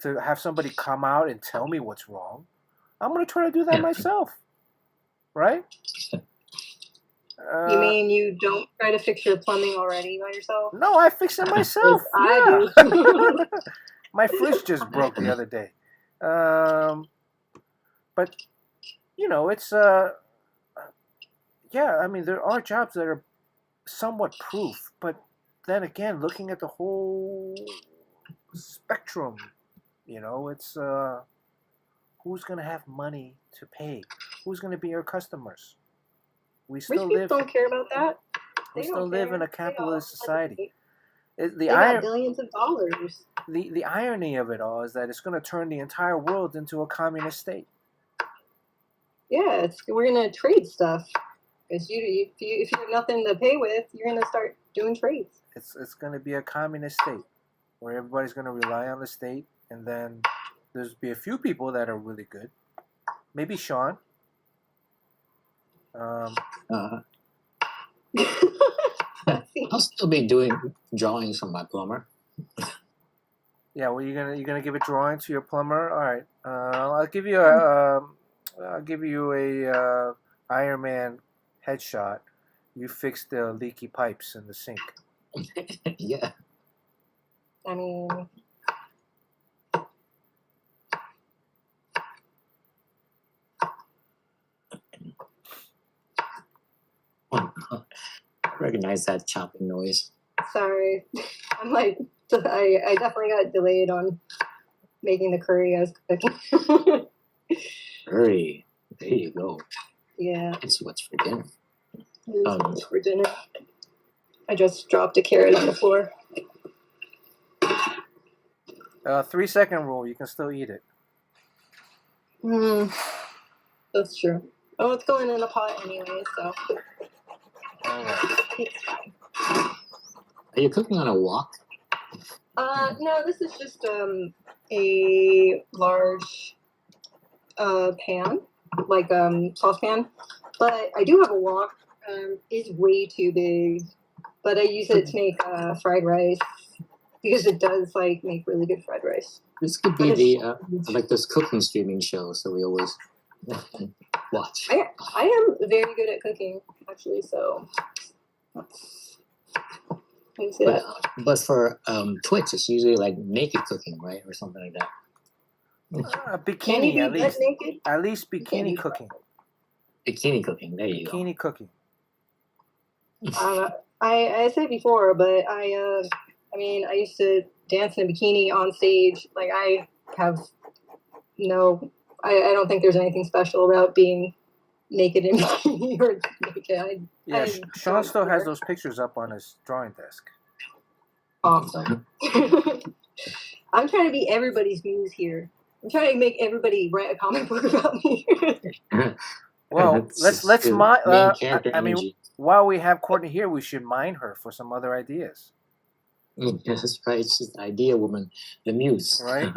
to have somebody come out and tell me what's wrong. I'm going to try to do that myself, right? You mean you don't try to fix your plumbing already by yourself? No, I fix it myself. I do. My fridge just broke the other day. But, you know, it's, yeah, I mean, there are jobs that are somewhat proof. But then again, looking at the whole spectrum, you know, it's, who's going to have money to pay? Who's going to be your customers? We still Rich people don't care about that. We still live in a capitalist society. They got billions of dollars. The irony of it all is that it's going to turn the entire world into a communist state. Yeah, we're going to trade stuff. Because if you have nothing to pay with, you're going to start doing trades. It's going to be a communist state where everybody's going to rely on the state, and then there's be a few people that are really good. Maybe Sean. I'll still be doing drawings from my plumber. Yeah, well, you're gonna give a drawing to your plumber. All right, I'll give you a Iron Man headshot. You fix the leaky pipes in the sink. Yeah. I mean, I recognize that chopping noise. Sorry. I'm like, I definitely got delayed on making the curry I was cooking. Curry. There you go. Yeah. That's what's for dinner. What's for dinner. I just dropped a carrot on the floor. 3-second rule. You can still eat it. That's true. Oh, it's going in a pot anyway, so. All right. It's fine. Are you cooking on a wok? No, this is just a large pan, like saucepan. But I do have a wok. It's way too big, but I use it to make fried rice because it does like make really good fried rice. This could be the like this cooking streaming show, so we always watch. I am very good at cooking, actually. So. But for Twitch, it's usually like naked cooking, right, or something like that. Bikini, at least. Naked? At least bikini cooking. Bikini cooking. There you Bikini cooking. I said before, but I mean, I used to dance in a bikini on stage. Like I have no, I don't think there's anything special about being naked in bikini or naked. Yeah, I Sean still care. has those pictures up on his drawing desk. Awesome. I'm trying to be everybody's muse here. I'm trying to make everybody write a comic book about me. Well, let's mine. I mean, while we have Courtney here, we should mine her for some other ideas. That's right. It's just the idea woman, the muse. Right.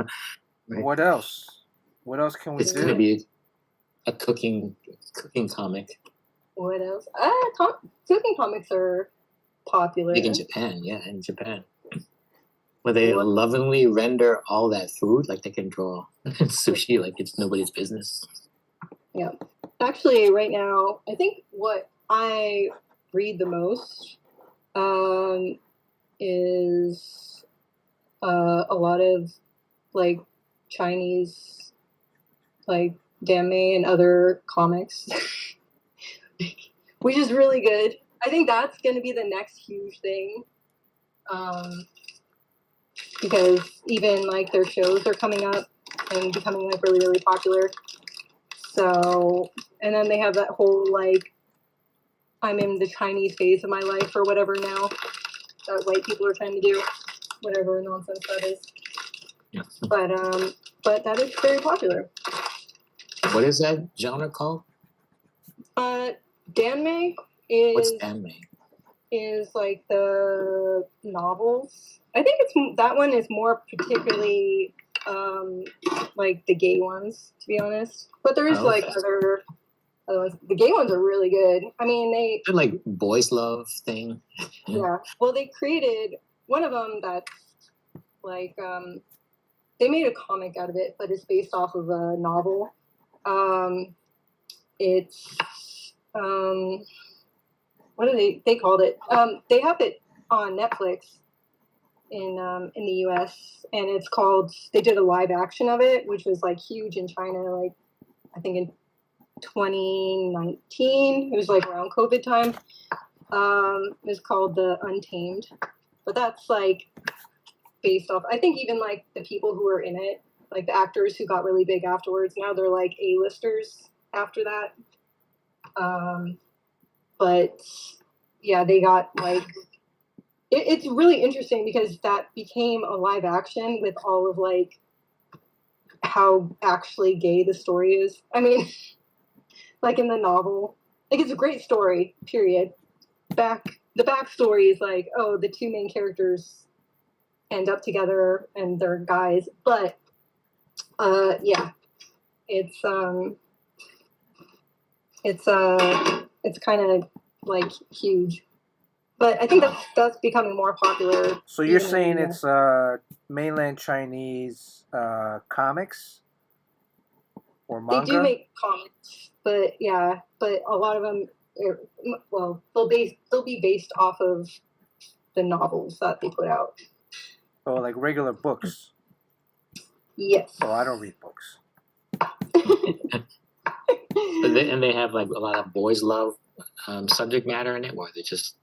Right. What else? What else can we do? It's going to be a cooking comic. What else? Cooking comics are popular. Like in Japan, yeah, in Japan. Where they lovingly render all that food, like they can draw sushi like it's nobody's business. Yeah. Actually, right now, I think what I read the most is a lot of like Chinese, like anime and other comics, which is really good. I think that's going to be the next huge thing. Because even like their shows are coming up and becoming like really, really popular. So, and then they have that whole like, I'm in the Chinese phase of my life or whatever now that white people are trying to do, whatever nonsense that is. Yeah. But that is very popular. What is that genre called? Danmei is. What's Danmei? Is like the novels. I think that one is more particularly like the gay ones, to be honest. But there is like other ones. The gay ones are really good. I mean, they're like boys' love thing. Yeah. Well, they created one of them that's like they made a comic out of it, but it's based off of a novel. It's what do they called it? They have it on Netflix in the US, and it's called. They did a live action of it, which was like huge in China. Like I think in 2019, it was like around COVID time. It was called The Untamed, but that's like based off. I think even like the people who were in it, like the actors who got really big afterwards, now they're like A-listers after that. But yeah, they got like it's really interesting because that became a live action with all of like how actually gay the story is. I mean, like in the novel, like it's a great story. Period. The backstory is like, oh, the two main characters end up together and they're guys, but yeah, it's kind of like huge, but I think that's becoming more popular. So you're saying it's mainland Chinese comics or manga? They do make comics, but yeah, but a lot of them, they'll be based off of the novels that they put out. Oh, like regular books? Yes. Oh, I don't read books. And they have like a lot of boys' love subject matter in it, or they just.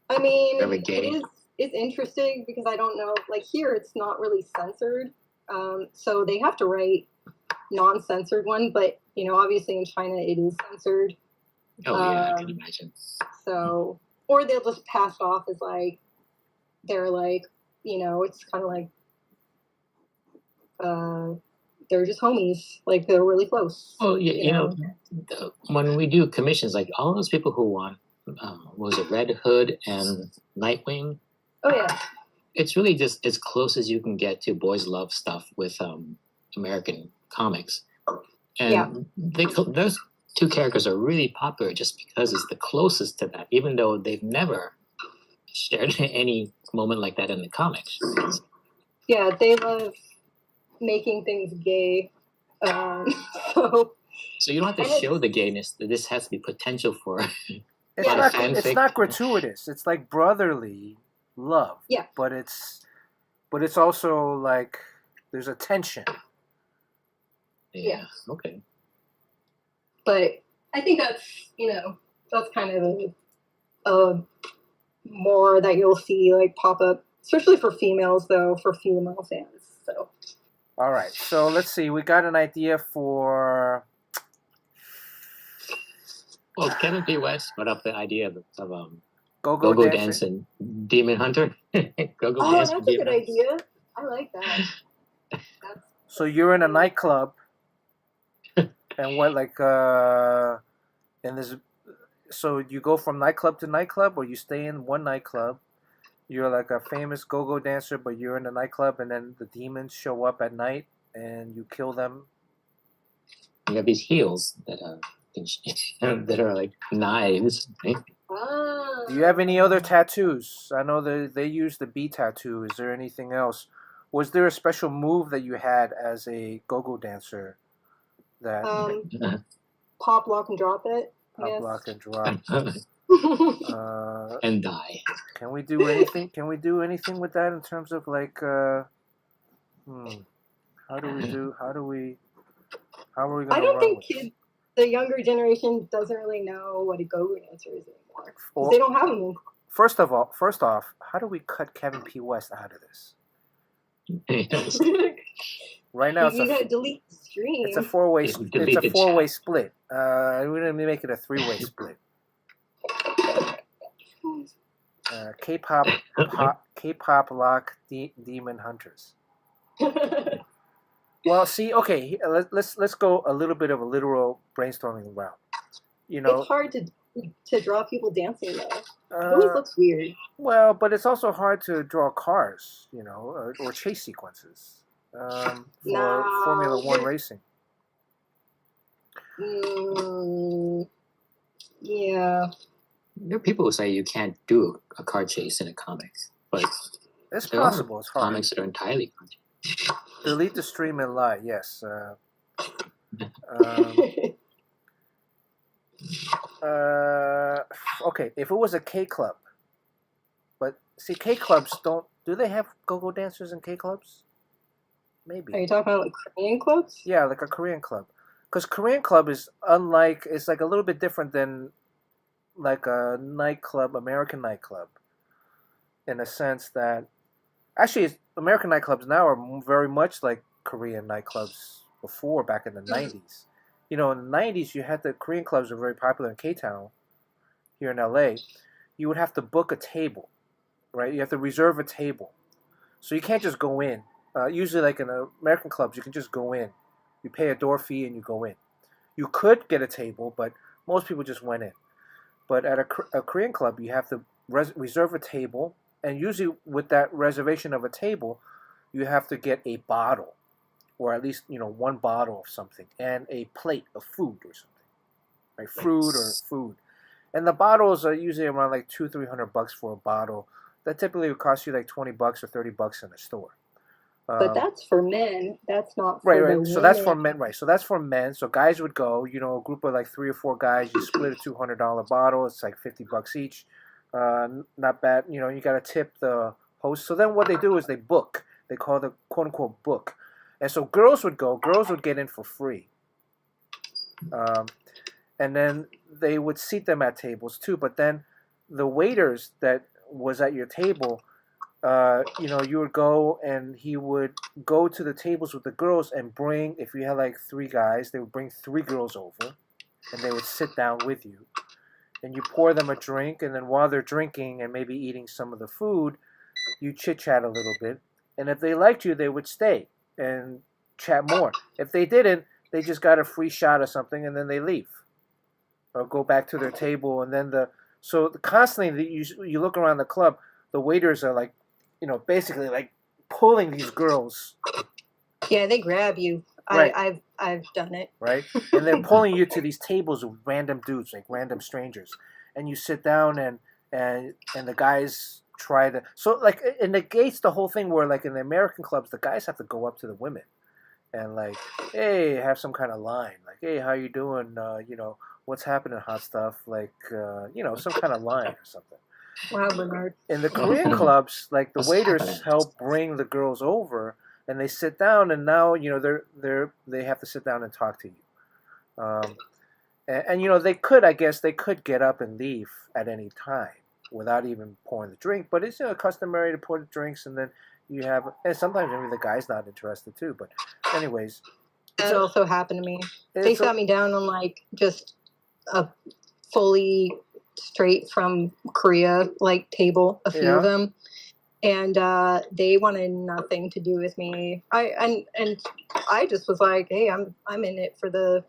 I mean, really gay. it's interesting because I don't know. Like here, it's not really censored, so they have to write non-censored one. But you know, obviously in China, it is censored. Oh yeah, I can imagine. So, or they'll just pass it off as like they're like, you know, it's kind of like they're just homies, like they're really close. Oh yeah, you know, when we do commissions, like all those people who want, was it Red Hood and Nightwing? Oh yeah. It's really just as close as you can get to boys' love stuff with American comics, and those two characters are really popular just because it's the closest to that, even though they've never shared any moment like that in the comics. Yeah, they love making things gay. So you don't have to show the gayness. This has to be potential for. It's not gratuitous. It's like brotherly love. Yeah. But it's also like there's a tension. Yeah. Okay. But I think that's that's kind of a more that you'll see like pop up, especially for females though, for female fans. So. All right, so let's see. We got an idea for. Well, Kevin P. West brought up the idea of Go-Go Dance and Demon Hunter. Go-Go Dance. Dance. That's a good idea. I like that. So you're in a nightclub, and what and there's so you go from nightclub to nightclub, or you stay in one nightclub. You're like a famous go-go dancer, but you're in a nightclub, and then the demons show up at night, and you kill them. You have these heels that that are like knives. Right? Do you have any other tattoos? I know they use the bee tattoo. Is there anything else? Was there a special move that you had as a go-go dancer? That pop, lock, and drop it. Pop, lock, and drop. And die. Can we do anything? Can we do anything with that in terms of like? How are we going to? I don't think the younger generation doesn't really know what a go-go dancer is anymore. Well, they don't have them. First off, how do we cut Kevin P. West out of this? Right now, you gotta delete the stream. It's a four-way. It's a four-way split. We're gonna make it a three-way split. K-pop lock demon hunters. Well, see, okay, let's go a little bit of a literal brainstorming route. It's hard to draw people dancing though. It always looks weird. Well, but it's also hard to draw cars, or chase sequences for Formula One racing. Yeah. There are people who say you can't do a car chase in a comic, but it's possible. It's hard. Comics that are entirely car chase. Delete the stream and lie. Yes. Okay, if it was a K club, but see, K clubs do they have go-go dancers in K clubs? Maybe. Are you talking about like Korean clubs? Yeah, like a Korean club, because Korean club is it's like a little bit different than like a nightclub, American nightclub, in a sense that actually American nightclubs now are very much like Korean nightclubs before, back in the 90s. In the 90s, you had the Korean clubs were very popular in K-Town, here in LA. You would have to book a table, right? You have to reserve a table. So you can't just go in. Usually, like in American clubs, you can just go in. You pay a door fee and you go in. You could get a table, but most people just went in. But at a Korean club, you have to reserve a table. And usually with that reservation of a table, you have to get a bottle. Or at least, one bottle of something. And a plate of food or something. Right? Fruit or food. And the bottles are usually around like $200-300 for a bottle. That typically would cost you like $20 or $30 in the store. But that's for men. That's not for right. women. So that's for men, right? So that's for men. So guys would go. A group of like 3 or 4 guys. You split a $200 bottle. It's like $50 each. Not bad. You got to tip the host. So then what they do is they book. They call the quote unquote book. And so girls would go. Girls would get in for free. And then they would seat them at tables too. But then the waiters that was at your table, you would go and he would go to the tables with the girls and bring, if you had like 3 guys, they would bring 3 girls over and they would sit down with you. And you pour them a drink, and then while they're drinking and maybe eating some of the food, you chit-chat a little bit. And if they liked you, they would stay and chat more. If they didn't, they just got a free shot or something and then they leave. Or go back to their table, and then so constantly you look around the club, the waiters are like, basically like pulling these girls. Yeah, they grab you. Right. I've done it. Right, and they're pulling you to these tables with random dudes, like random strangers, and you sit down and the guys try to. So like it negates the whole thing where like in the American clubs, the guys have to go up to the women, and like, hey, have some kind of line, like, hey, how you doing? What's happening, hot stuff? Like, some kind of line or something. Wow, Bernard. In the Korean clubs, like the waiters help bring the girls over, and they sit down, and now they have to sit down and talk to you. And you know, they could, I guess, they could get up and leave at any time without even pouring the drink. But it's, you know, customary to pour the drinks, and then you have, and sometimes maybe the guy's not interested too. But anyways, That also happened to me. They it's a, sat me down on like just a fully straight from Korea like table, a few of yeah, them, and they wanted nothing to do with me. And I just was like, hey, I'm in it for the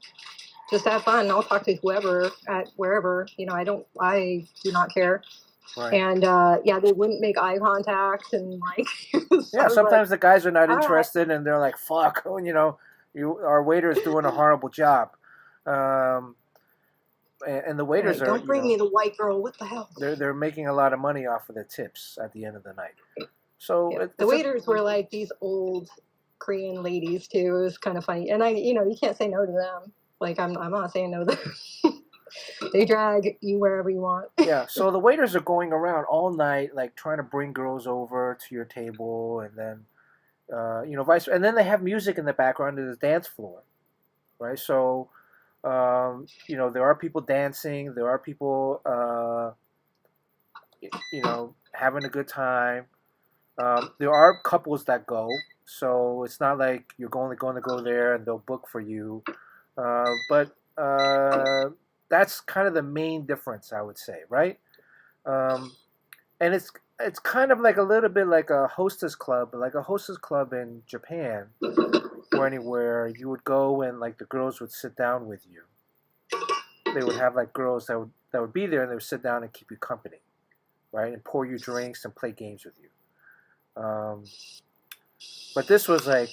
just have fun. I'll talk to whoever at wherever. You know, I do not care. right. And yeah, they wouldn't make eye contact and like. So I Yeah, was like, sometimes the guys are not all right. interested, and they're like, "Fuck," you know, our waiter is doing a horrible job. Um, and the waiters Right, are, don't you bring know, me the white girl. What the hell? they're making a lot of money off of the tips at the end of the night. So Yeah, the waiters were like these old Korean ladies too. It was kind of funny, and you can't say no to them. Like I'm not saying no to them. They drag you wherever you want. yeah. So the waiters are going around all night, like trying to bring girls over to your table, and then, you know, vice. And then they have music in the background of the dance floor, right? So, you know, there are people dancing. There are people, you know, having a good time. There are couples that go, so it's not like you're only going to go there and they'll book for you. But that's kind of the main difference, I would say, right? Um, and it's kind of like a little bit like a hostess club, like a hostess club in Japan or anywhere. You would go and like the girls would sit down with you. They would have like girls that would be there and they would sit down and keep you company, right? And pour you drinks and play games with you. Um, but this was like,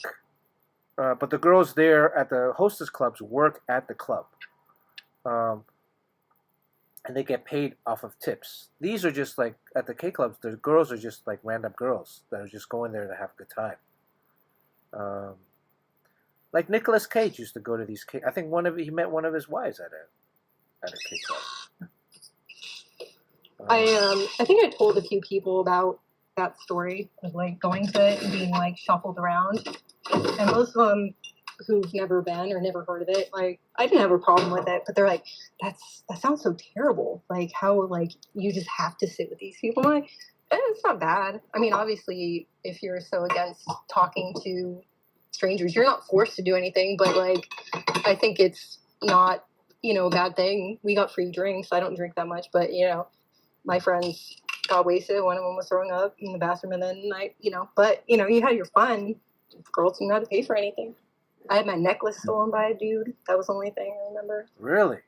but the girls there at the hostess clubs work at the club, um, and they get paid off of tips. These are just like at the K clubs. The girls are just like random girls that are just going there to have a good time. Um, like Nicolas Cage used to go to these K. I think he met one of his wives at a K club. I think I told a few people about that story of like going to it and being like shuffled around, and most of them who've never been or never heard of it, like I didn't have a problem with it, but they're like, that sounds so terrible. Like how like you just have to sit with these people. I'm like, it's not bad. I mean, obviously, if you're so against talking to strangers, you're not forced to do anything. But like, I think it's not a bad thing. We got free drinks. I don't drink that much, but my friends got wasted. One of them was throwing up in the bathroom, and then but you had your fun. Girls didn't have to pay for anything. I had my necklace stolen by a dude. That was the only thing I remember. Really?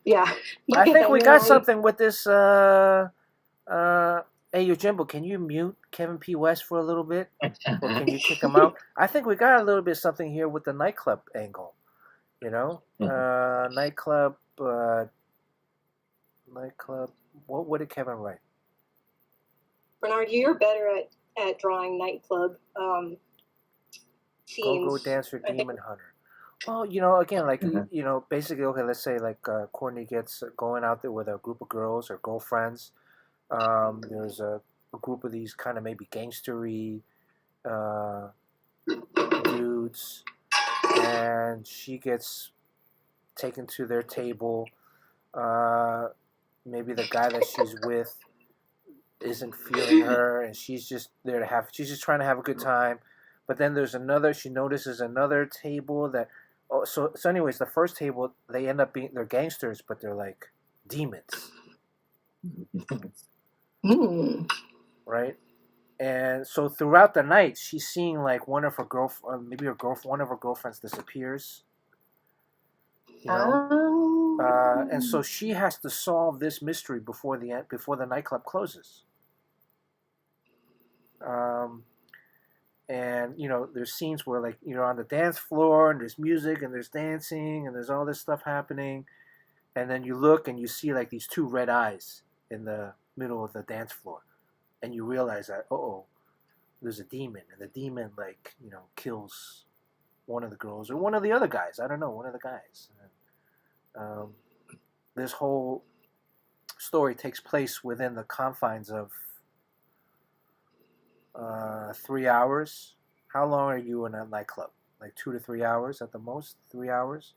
Yeah. I think we got something with this. Hey, Yojimbo, can you mute Kevin P. West for a little bit? Or can you kick him out? I think we got a little bit something here with the nightclub angle. You know? Nightclub. What did Kevin write? Bernard, you're better at drawing nightclub scenes. Go Dancer, Demon Hunter. Well, again, like, basically, okay, let's say, like, Courtney gets going out there with a group of girls or girlfriends. There's a group of these kind of maybe gangstery dudes, and she gets taken to their table. Maybe the guy that she's with isn't feeling her, and she's just she's just trying to have a good time. But then she notices another table so anyways, the first table, they end up they're gangsters, but they're like demons. Right? And so throughout the night, she's seeing like one of her one of her girlfriends disappears. And so she has to solve this mystery before the nightclub closes. And there's scenes where like you're on the dance floor and there's music and there's dancing and there's all this stuff happening, and then you look and you see like these two red eyes in the middle of the dance floor, and you realize that there's a demon, and the demon like kills one of the girls or one of the other guys. I don't know, one of the guys. And, this whole story takes place within the confines of 3 hours. How long are you in a nightclub? Like 2 to 3 hours at the most? 3 hours?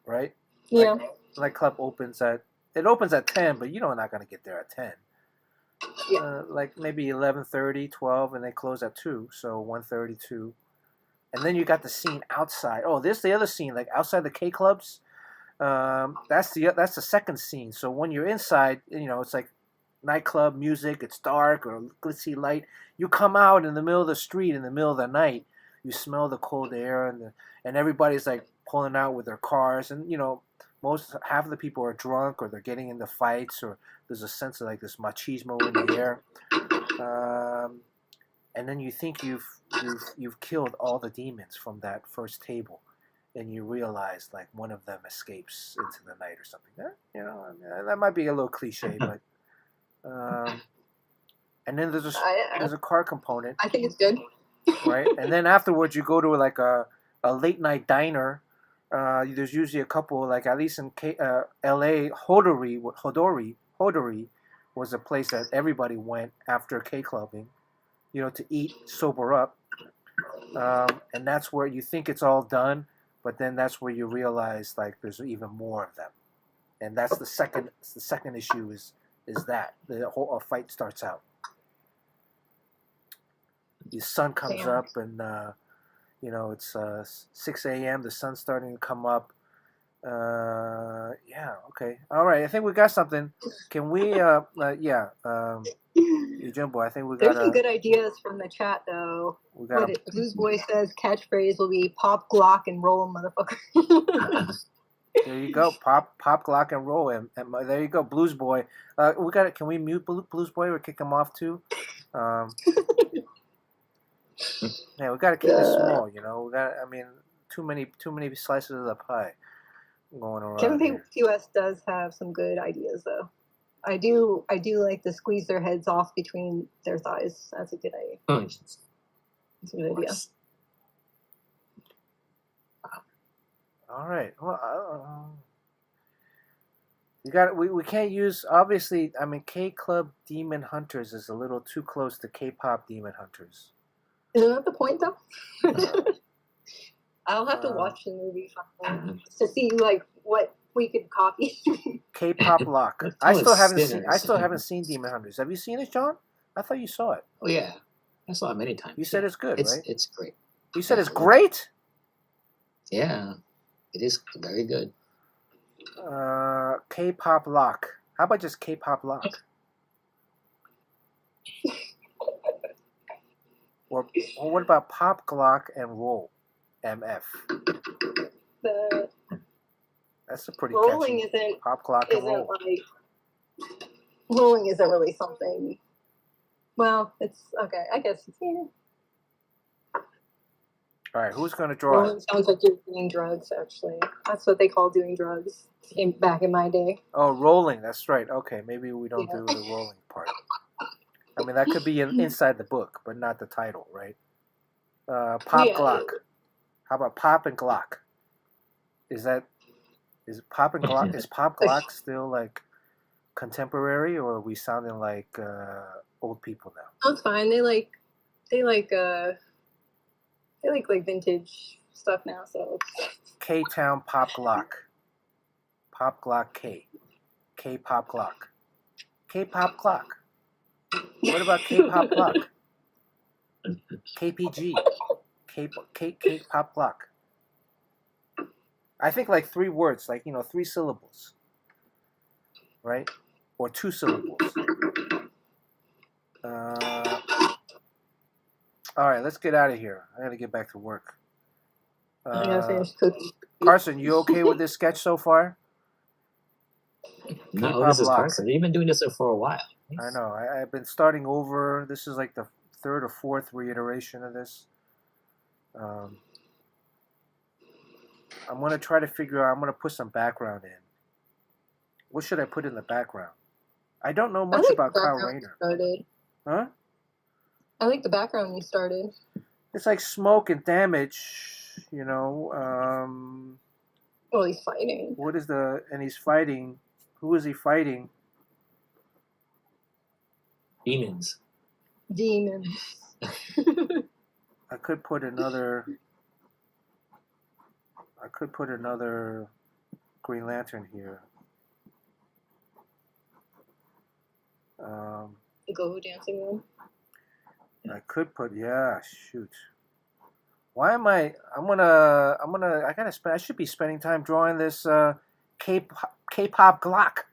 right? Yeah. Nightclub opens at 10, but you know we're not gonna get there at 10. Yeah. Like maybe 11:30, 12, and they close at 2, so 1:32. And then you got the scene outside. Oh, there's the other scene, like outside the K clubs. That's the second scene. So when you're inside, you know it's like nightclub music. It's dark or glitzy light. You come out in the middle of the street in the middle of the night. You smell the cold air and everybody's like pulling out with their cars, and you know half of the people are drunk or they're getting into fights, or there's a sense of like this machismo in the air. And then you think you've killed all the demons from that first table, and you realize like one of them escapes into the night or something. You know, that might be a little cliche, but and then there's a car component. I think it's good. Right, and then afterwards you go to like a late night diner. There's usually a couple, like at least in L.A. Hodori was a place that everybody went after K clubbing, you know, to eat, sober up, and that's where you think it's all done, but then that's where you realize like there's even more of them, and that's the second issue is that the whole fight starts out. The sun comes up, and you know it's 6 a.m. The sun's starting to come up. Yeah, okay, all right. I think we got something. Can we? Yeah. Jumbo, I think we got. There's some good ideas from the chat, though. Blues Boy says catchphrase will be "Pop Glock and roll, motherfucker." There you go, pop Glock and roll, and there you go, Blues Boy. We got it. Can we mute Blues Boy or kick him off too? Yeah, we got to keep it small. You know, we got. I mean, too many slices of the pie going around. Kevin PQS does have some good ideas, though. I do like to squeeze their heads off between their thighs. That's a good idea. That's a good idea. All right. Well, you got. We can't use, obviously. I mean, K Club Demon Hunters is a little too close to K-pop Demon Hunters. Isn't that the point, though? I'll have to watch the movie to see like what we could copy. K-pop Lock. I still haven't seen Demon Hunters. Have you seen it, John? I thought you saw it. Oh yeah, I saw it many times. You said it's good, right? It's great. You said it's great? Yeah, it is very good. K-pop Lock. How about just K-pop Lock? or what about Pop Glock and Roll? MF. That's a pretty rolling catchy. Isn't Pop Glock and Roll. Like, rolling isn't really something. Well, it's okay. I guess. Yeah. All right, who's going to draw? Rolling sounds like you're doing drugs. Actually, that's what they call doing drugs back in my day. Oh, rolling. That's right. Okay, maybe we don't do the rolling part. I mean, that could be inside the book, but not the title, right? Pop Glock. How about Pop and Glock? Is Pop and Glock? Is Pop Glock still like contemporary, or are we sounding like old people now? That's fine. They like vintage stuff now. So K-Town Pop Glock. Pop Glock K. K-Pop Glock. K-Pop Glock. What about K-Pop Glock? KPG. K-Pop Glock. I think like 3 words, like, 3 syllables. Right? Or 2 syllables. All right, let's get out of here. I gotta get back to work. I gotta finish cooking. Carson, you okay with this sketch so far? No, this is Carson. You've been doing this for a while. I know. I've been starting over. This is like the 3rd or 4th reiteration of this. I'm going to try to figure out. I'm going to put some background in. What should I put in the background? I don't know much about Kyle Rayner. Huh? I like the background you started. It's like smoke and damage, Well, he's fighting. What is and he's fighting. Who is he fighting? Demons. I could put another. I could put another Green Lantern here. The Go Dancing Room. I could put shoot. Why am I I gotta spend I should be spending time drawing this K-pop Glock.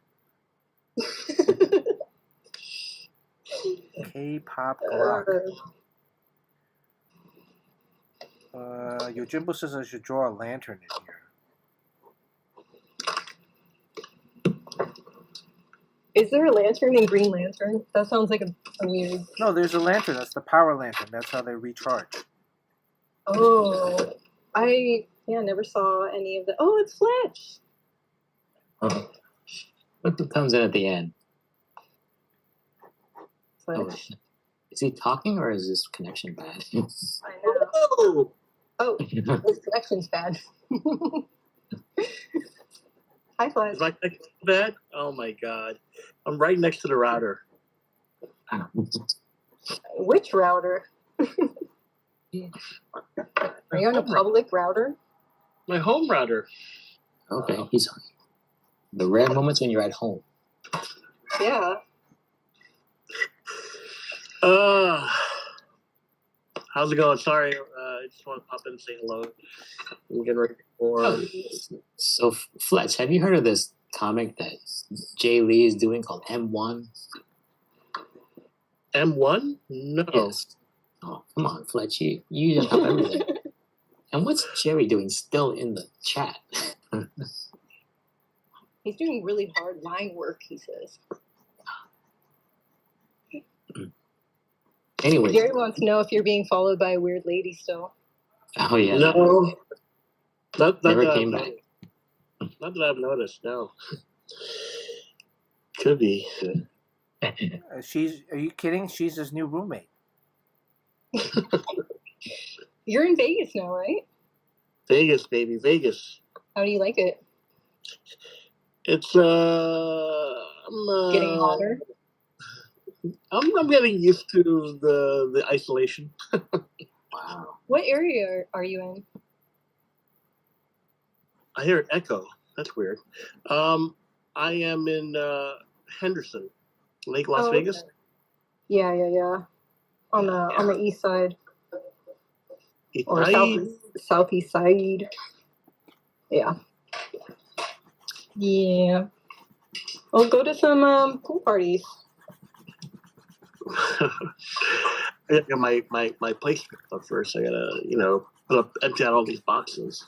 K-pop Glock. Yojimbo says I should draw a lantern in here. Is there a lantern in Green Lantern? That sounds like a weird... No, there's a lantern. That's the power lantern. That's how they recharge. Oh, I never saw any of the... Oh, it's Fletch! What comes in at the end? Fletch. Oh, is he talking or is his connection bad? I know. Oh, his connection's bad. Hi, Fletch. Is my connection bad? Oh my god. I'm right next to the router. Which router? Are you on a public router? My home router. Okay, he's the rare moments when you're at home. Yeah. How's it going? Sorry, I just want to pop in and say hello. I'm getting ready for... So, Fletch, have you heard of this comic that Jay Lee is doing called M1? M1? No. Yes. Oh, come on, Fletch. You just have everything. And what's Jerry doing still in the chat? He's doing really hard line work, he says. Anyway. Jerry wants to know if you're being followed by a weird lady still. Oh, yeah. No. Never came back. Not that I've noticed, no. Could be. Are you kidding? She's his new roommate. You're in Vegas now, right? Vegas, baby, Vegas. How do you like it? It's getting hotter. I'm getting used to the isolation. Wow. What area are you in? I hear an echo. That's weird. I am in Henderson, Lake Las Vegas. Okay. Yeah. On the east side. Or southeast side. Yeah. Yeah. Well, go to some pool parties. I got my place up first. I gotta empty out all these boxes.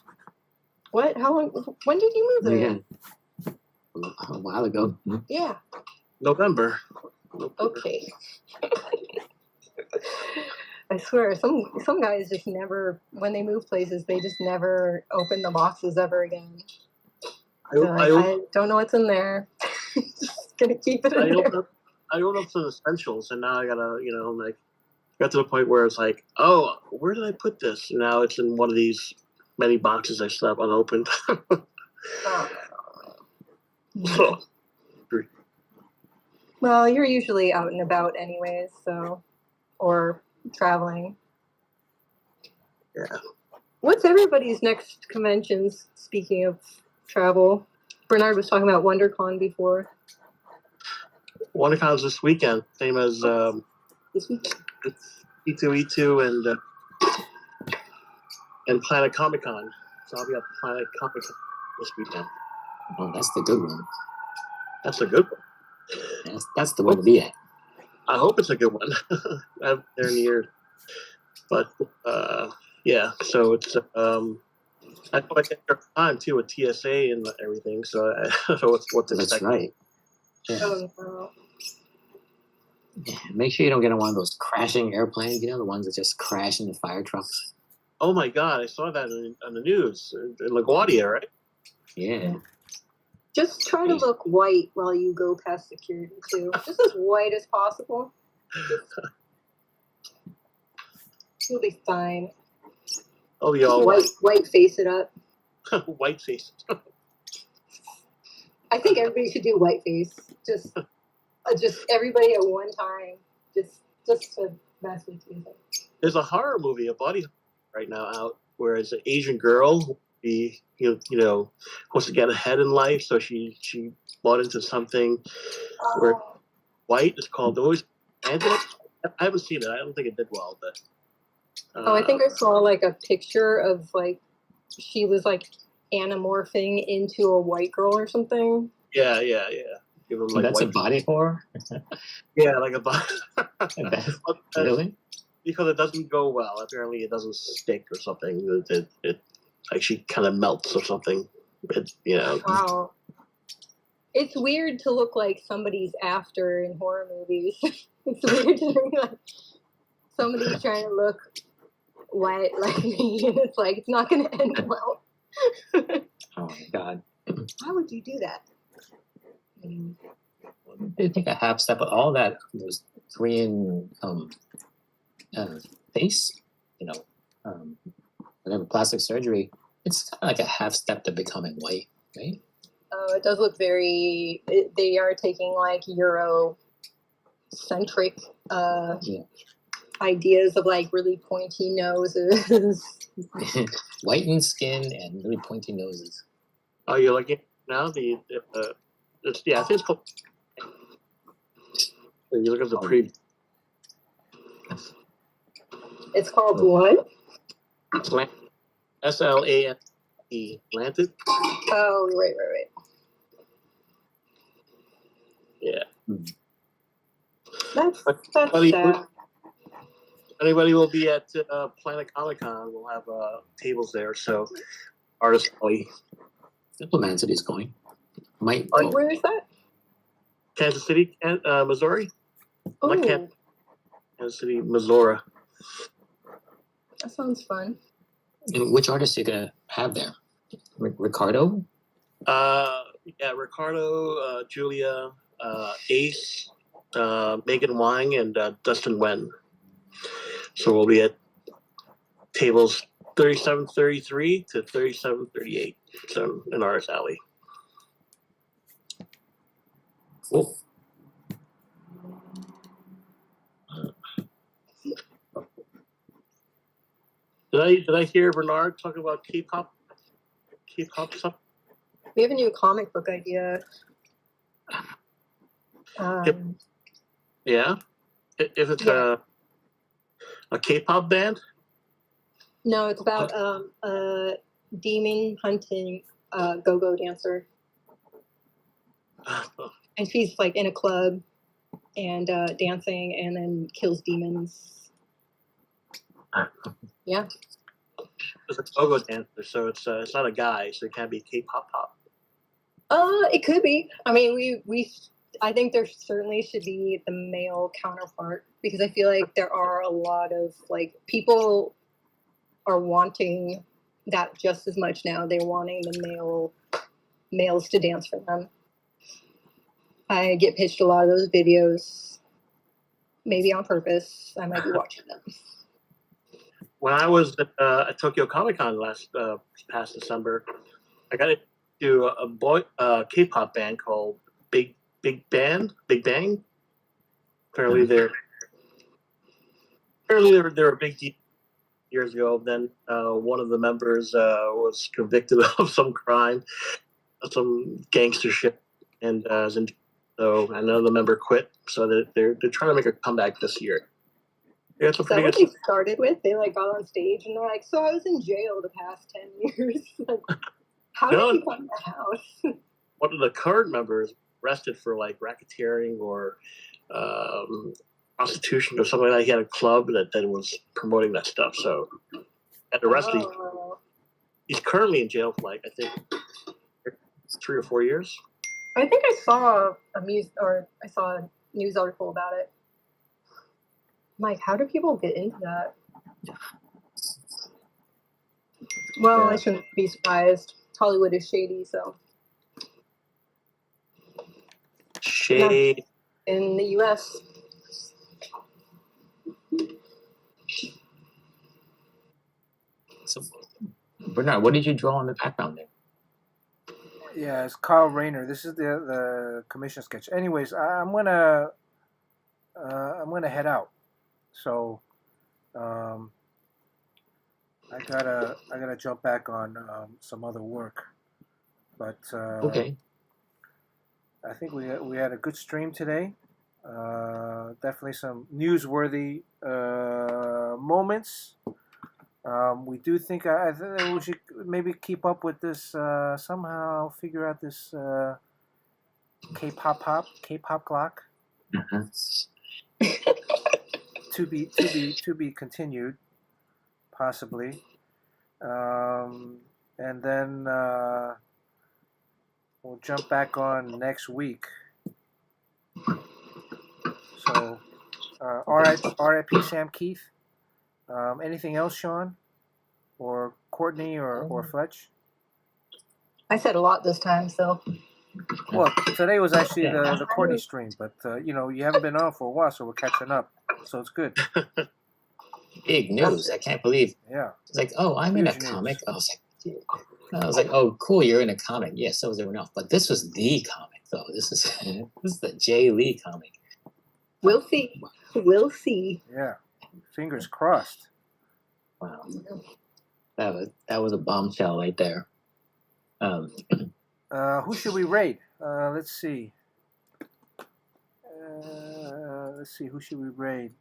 What? How long? When did you move there? Again, a while ago. Yeah. November. Okay. I swear, some guys just never, when they move places, they just never open the boxes ever again. I don't know what's in there. Just gonna keep it in there. I opened up some essentials, and now I gotta, got to the point where it's like, oh, where did I put this? And now it's in one of these many boxes I still have unopened. Oh. Well, you're usually out and about anyways, or traveling. Yeah. What's everybody's next conventions, speaking of travel? Bernard was talking about WonderCon before. WonderCon's this weekend, same as this weekend. It's E2E2 and Planet Comic Con. So I'll be at Planet Comic Con this weekend. Oh, that's the good one. That's a good one. That's the one to be at. I hope it's a good one. I haven't been there in years. But, yeah, so it's, I know I get your time, too, with TSA and everything, so I don't know what to expect. That's right. Yeah. Oh, Yeah, make sure you don't get on one of those crashing airplanes, the ones that just crash into fire trucks. Oh, my God, I saw that on the news in LaGuardia, right? Yeah. just try to look white while you go past security, too. Just as white as possible. You'll be fine. Oh, y'all. White face it up. White face. I think everybody should do white face. Just everybody at one time. Just to mess with you. There's a horror movie, a body right now out, where it's an Asian girl who be wants to get ahead in life, so she bought into something where white is called always. I haven't seen it. I don't think it did well, but. I think I saw like a picture of like she was like anamorphing into a white girl or something. Yeah. Give them, like, that's a body horror? Yeah, like a body. Really? Because it doesn't go well. Apparently, it doesn't stick or something. It like she kind of melts or something. Wow. It's weird to look like somebody's after in horror movies. It's weird to think like somebody's trying to look white like me, and it's like it's not going to end well. Oh my god! Why would you do that? They take a half step, but all that was Korean face, whatever plastic surgery. It's kind of like a half step to becoming white, right? Oh, it does look very. They are taking like Euro-centric ideas of like really pointy noses, whitened skin, and really pointy noses. Oh, you're looking now? I think it's called. You look at the pre. It's called what? SLANE. Lanted. Oh, right. Yeah. That's sad. Anybody will be at Planet Comic Con. We'll have tables there. So, Artist Alley. Diplomat City's going. Might. Wait, where is that? Kansas City, Missouri. Oh, Not Kansas City, Missouri. That sounds fun. And which artists are you gonna have there? Ricardo? Yeah, Ricardo, Julia, Ace, Megan Wang, and Dustin Wen. So we'll be at tables 3733 to 3738. So in Artist Alley. Cool. Did I hear Bernard talk about K-pop stuff? We have a new comic book idea. Yeah, if it's a K-pop band. No, it's about a demon hunting go-go dancer, and she's like in a club and dancing, and then kills demons. Yeah. It's a go-go dancer, so it's not a guy, so it can't be K-pop pop. It could be. I mean, I think there certainly should be the male counterpart, because I feel like there are a lot of like people are wanting that just as much now. They're wanting the males to dance for them. I get pitched a lot of those videos, maybe on purpose. I might be watching them. When I was at Tokyo Comic Con past December, I got into a K-pop band called Big Bang. Apparently they're a big deal years ago. Then one of the members was convicted of some crime, some gangster shit, and so another member quit. So they're trying to make a comeback this year. Yeah, it's a pretty good. What they started with? They like got on stage and they're like, "So I was in jail the past 10 years. Like, how did you find the house?" One of the current members arrested for like racketeering or prostitution or something like that. He had a club that was promoting that stuff. So at the rest he's currently in jail for like I think 3 or 4 years. I think I saw a news article about it. Mike, how do people get into that? Well, I shouldn't be surprised. Hollywood is shady, so. Shade. In the U.S. So, Bernard, what did you draw on the background there? Yeah, it's Kyle Rayner. This is the commission sketch. Anyways, I'm gonna head out. So, I gotta jump back on some other work, but Okay. I think we had a good stream today. Definitely some newsworthy moments. We do think I think we should maybe keep up with this somehow. Figure out this K-pop Glock. Uh-huh. To be continued, possibly. And then we'll jump back on next week. So, R.I.P. Sam Keith. Anything else, Sean, or Courtney, or Fletch? I said a lot this time, so. Well, today was actually the Courtney stream, but you haven't been on for a while, so we're catching up. So it's good. Big news! I can't believe. Yeah. It's like, oh, I'm in a Huge comic. news. I was like, oh, cool, you're in a comic. Yes, so was everyone else. But this was the comic, though. This is the Jay Lee comic. We'll see. We'll see. Yeah. Fingers crossed. Wow. That was a bombshell right there. Who should we rate? Let's see. Who should we rate?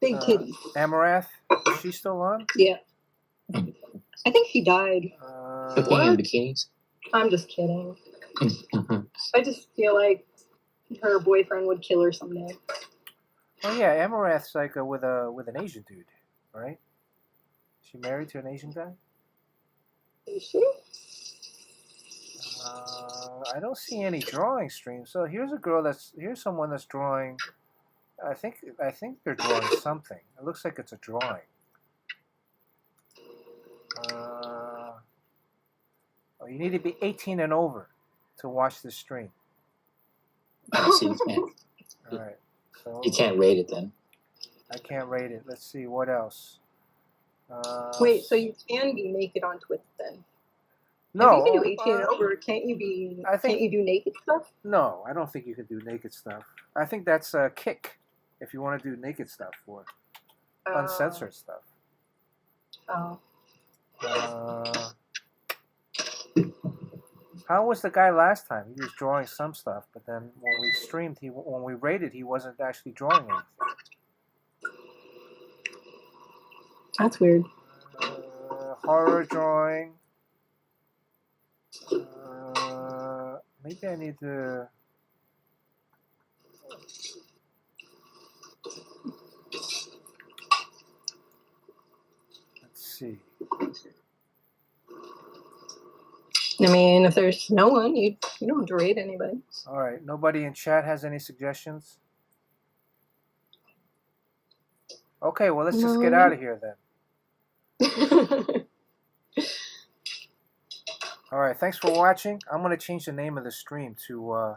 Big kitty. Amarath. Is she still on? Yeah. I think she died. Cooking in bikinis? I'm just kidding. I just feel like her boyfriend would kill her someday. Oh yeah, Amarath's like with an Asian dude, right? She married to an Asian guy? Is she? I don't see any drawing streams. So here's someone that's drawing. I think they're drawing something. It looks like it's a drawing. You need to be 18 and over to watch this stream. So you can't. All right. So You can't rate it then. I can't rate it. Let's see what else. Wait, so you can be naked on Twitch then? No. If you can do 18 and over, can't you do naked stuff? No, I don't think you can do naked stuff. I think that's a kick if you want to do naked stuff or uncensored stuff. Oh. How was the guy last time? He was drawing some stuff, but then when we streamed, when we rated, he wasn't actually drawing anything. That's weird. Horror drawing. Maybe I need to. Let's see. I mean, if there's no one, you don't have to rate anybody. All right. Nobody in chat has any suggestions? Okay, well, let's just get out of here then. All right, thanks for watching. I'm going to change the name of the stream to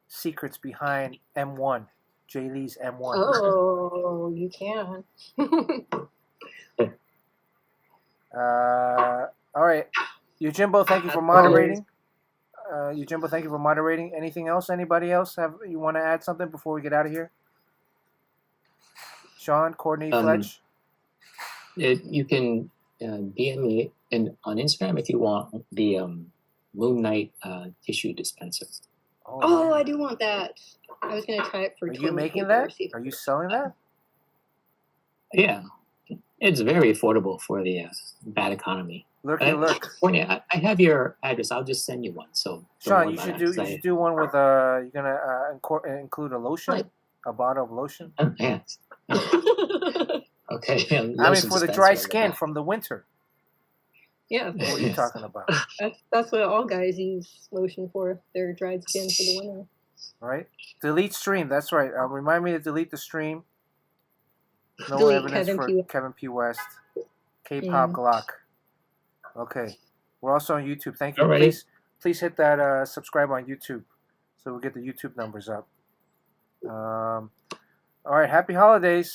Secrets Behind M1, Jay Lee's M1. Oh, you can. All right. Yojimbo, thank you for moderating. Yojimbo, thank you for moderating. Anything else? Anybody else you want to add something before we get out of here? Sean, Courtney, Fletch? You can DM me on Instagram if you want the Moon Knight tissue dispenser. Oh, I do want that. I was going to try it for. Are you making that? Are you selling that? Yeah. It's very affordable for the bad economy. Look. Courtney, I have your address. I'll just send you one. So Sean, you should do one with you're gonna include a lotion, a bottle of lotion. Yeah. Okay. I mean, for the dry skin from the winter. Yeah. What are you talking about? That's what all guys use lotion for. Their dried skin for the winter. Right. Delete stream. That's right. Remind me to delete the stream. No delete evidence Kevin P. West. K-pop Glock. Okay. We're also on YouTube. Thank you. Alrighty. Please hit that subscribe on YouTube so we get the YouTube numbers up. All right. Happy holidays.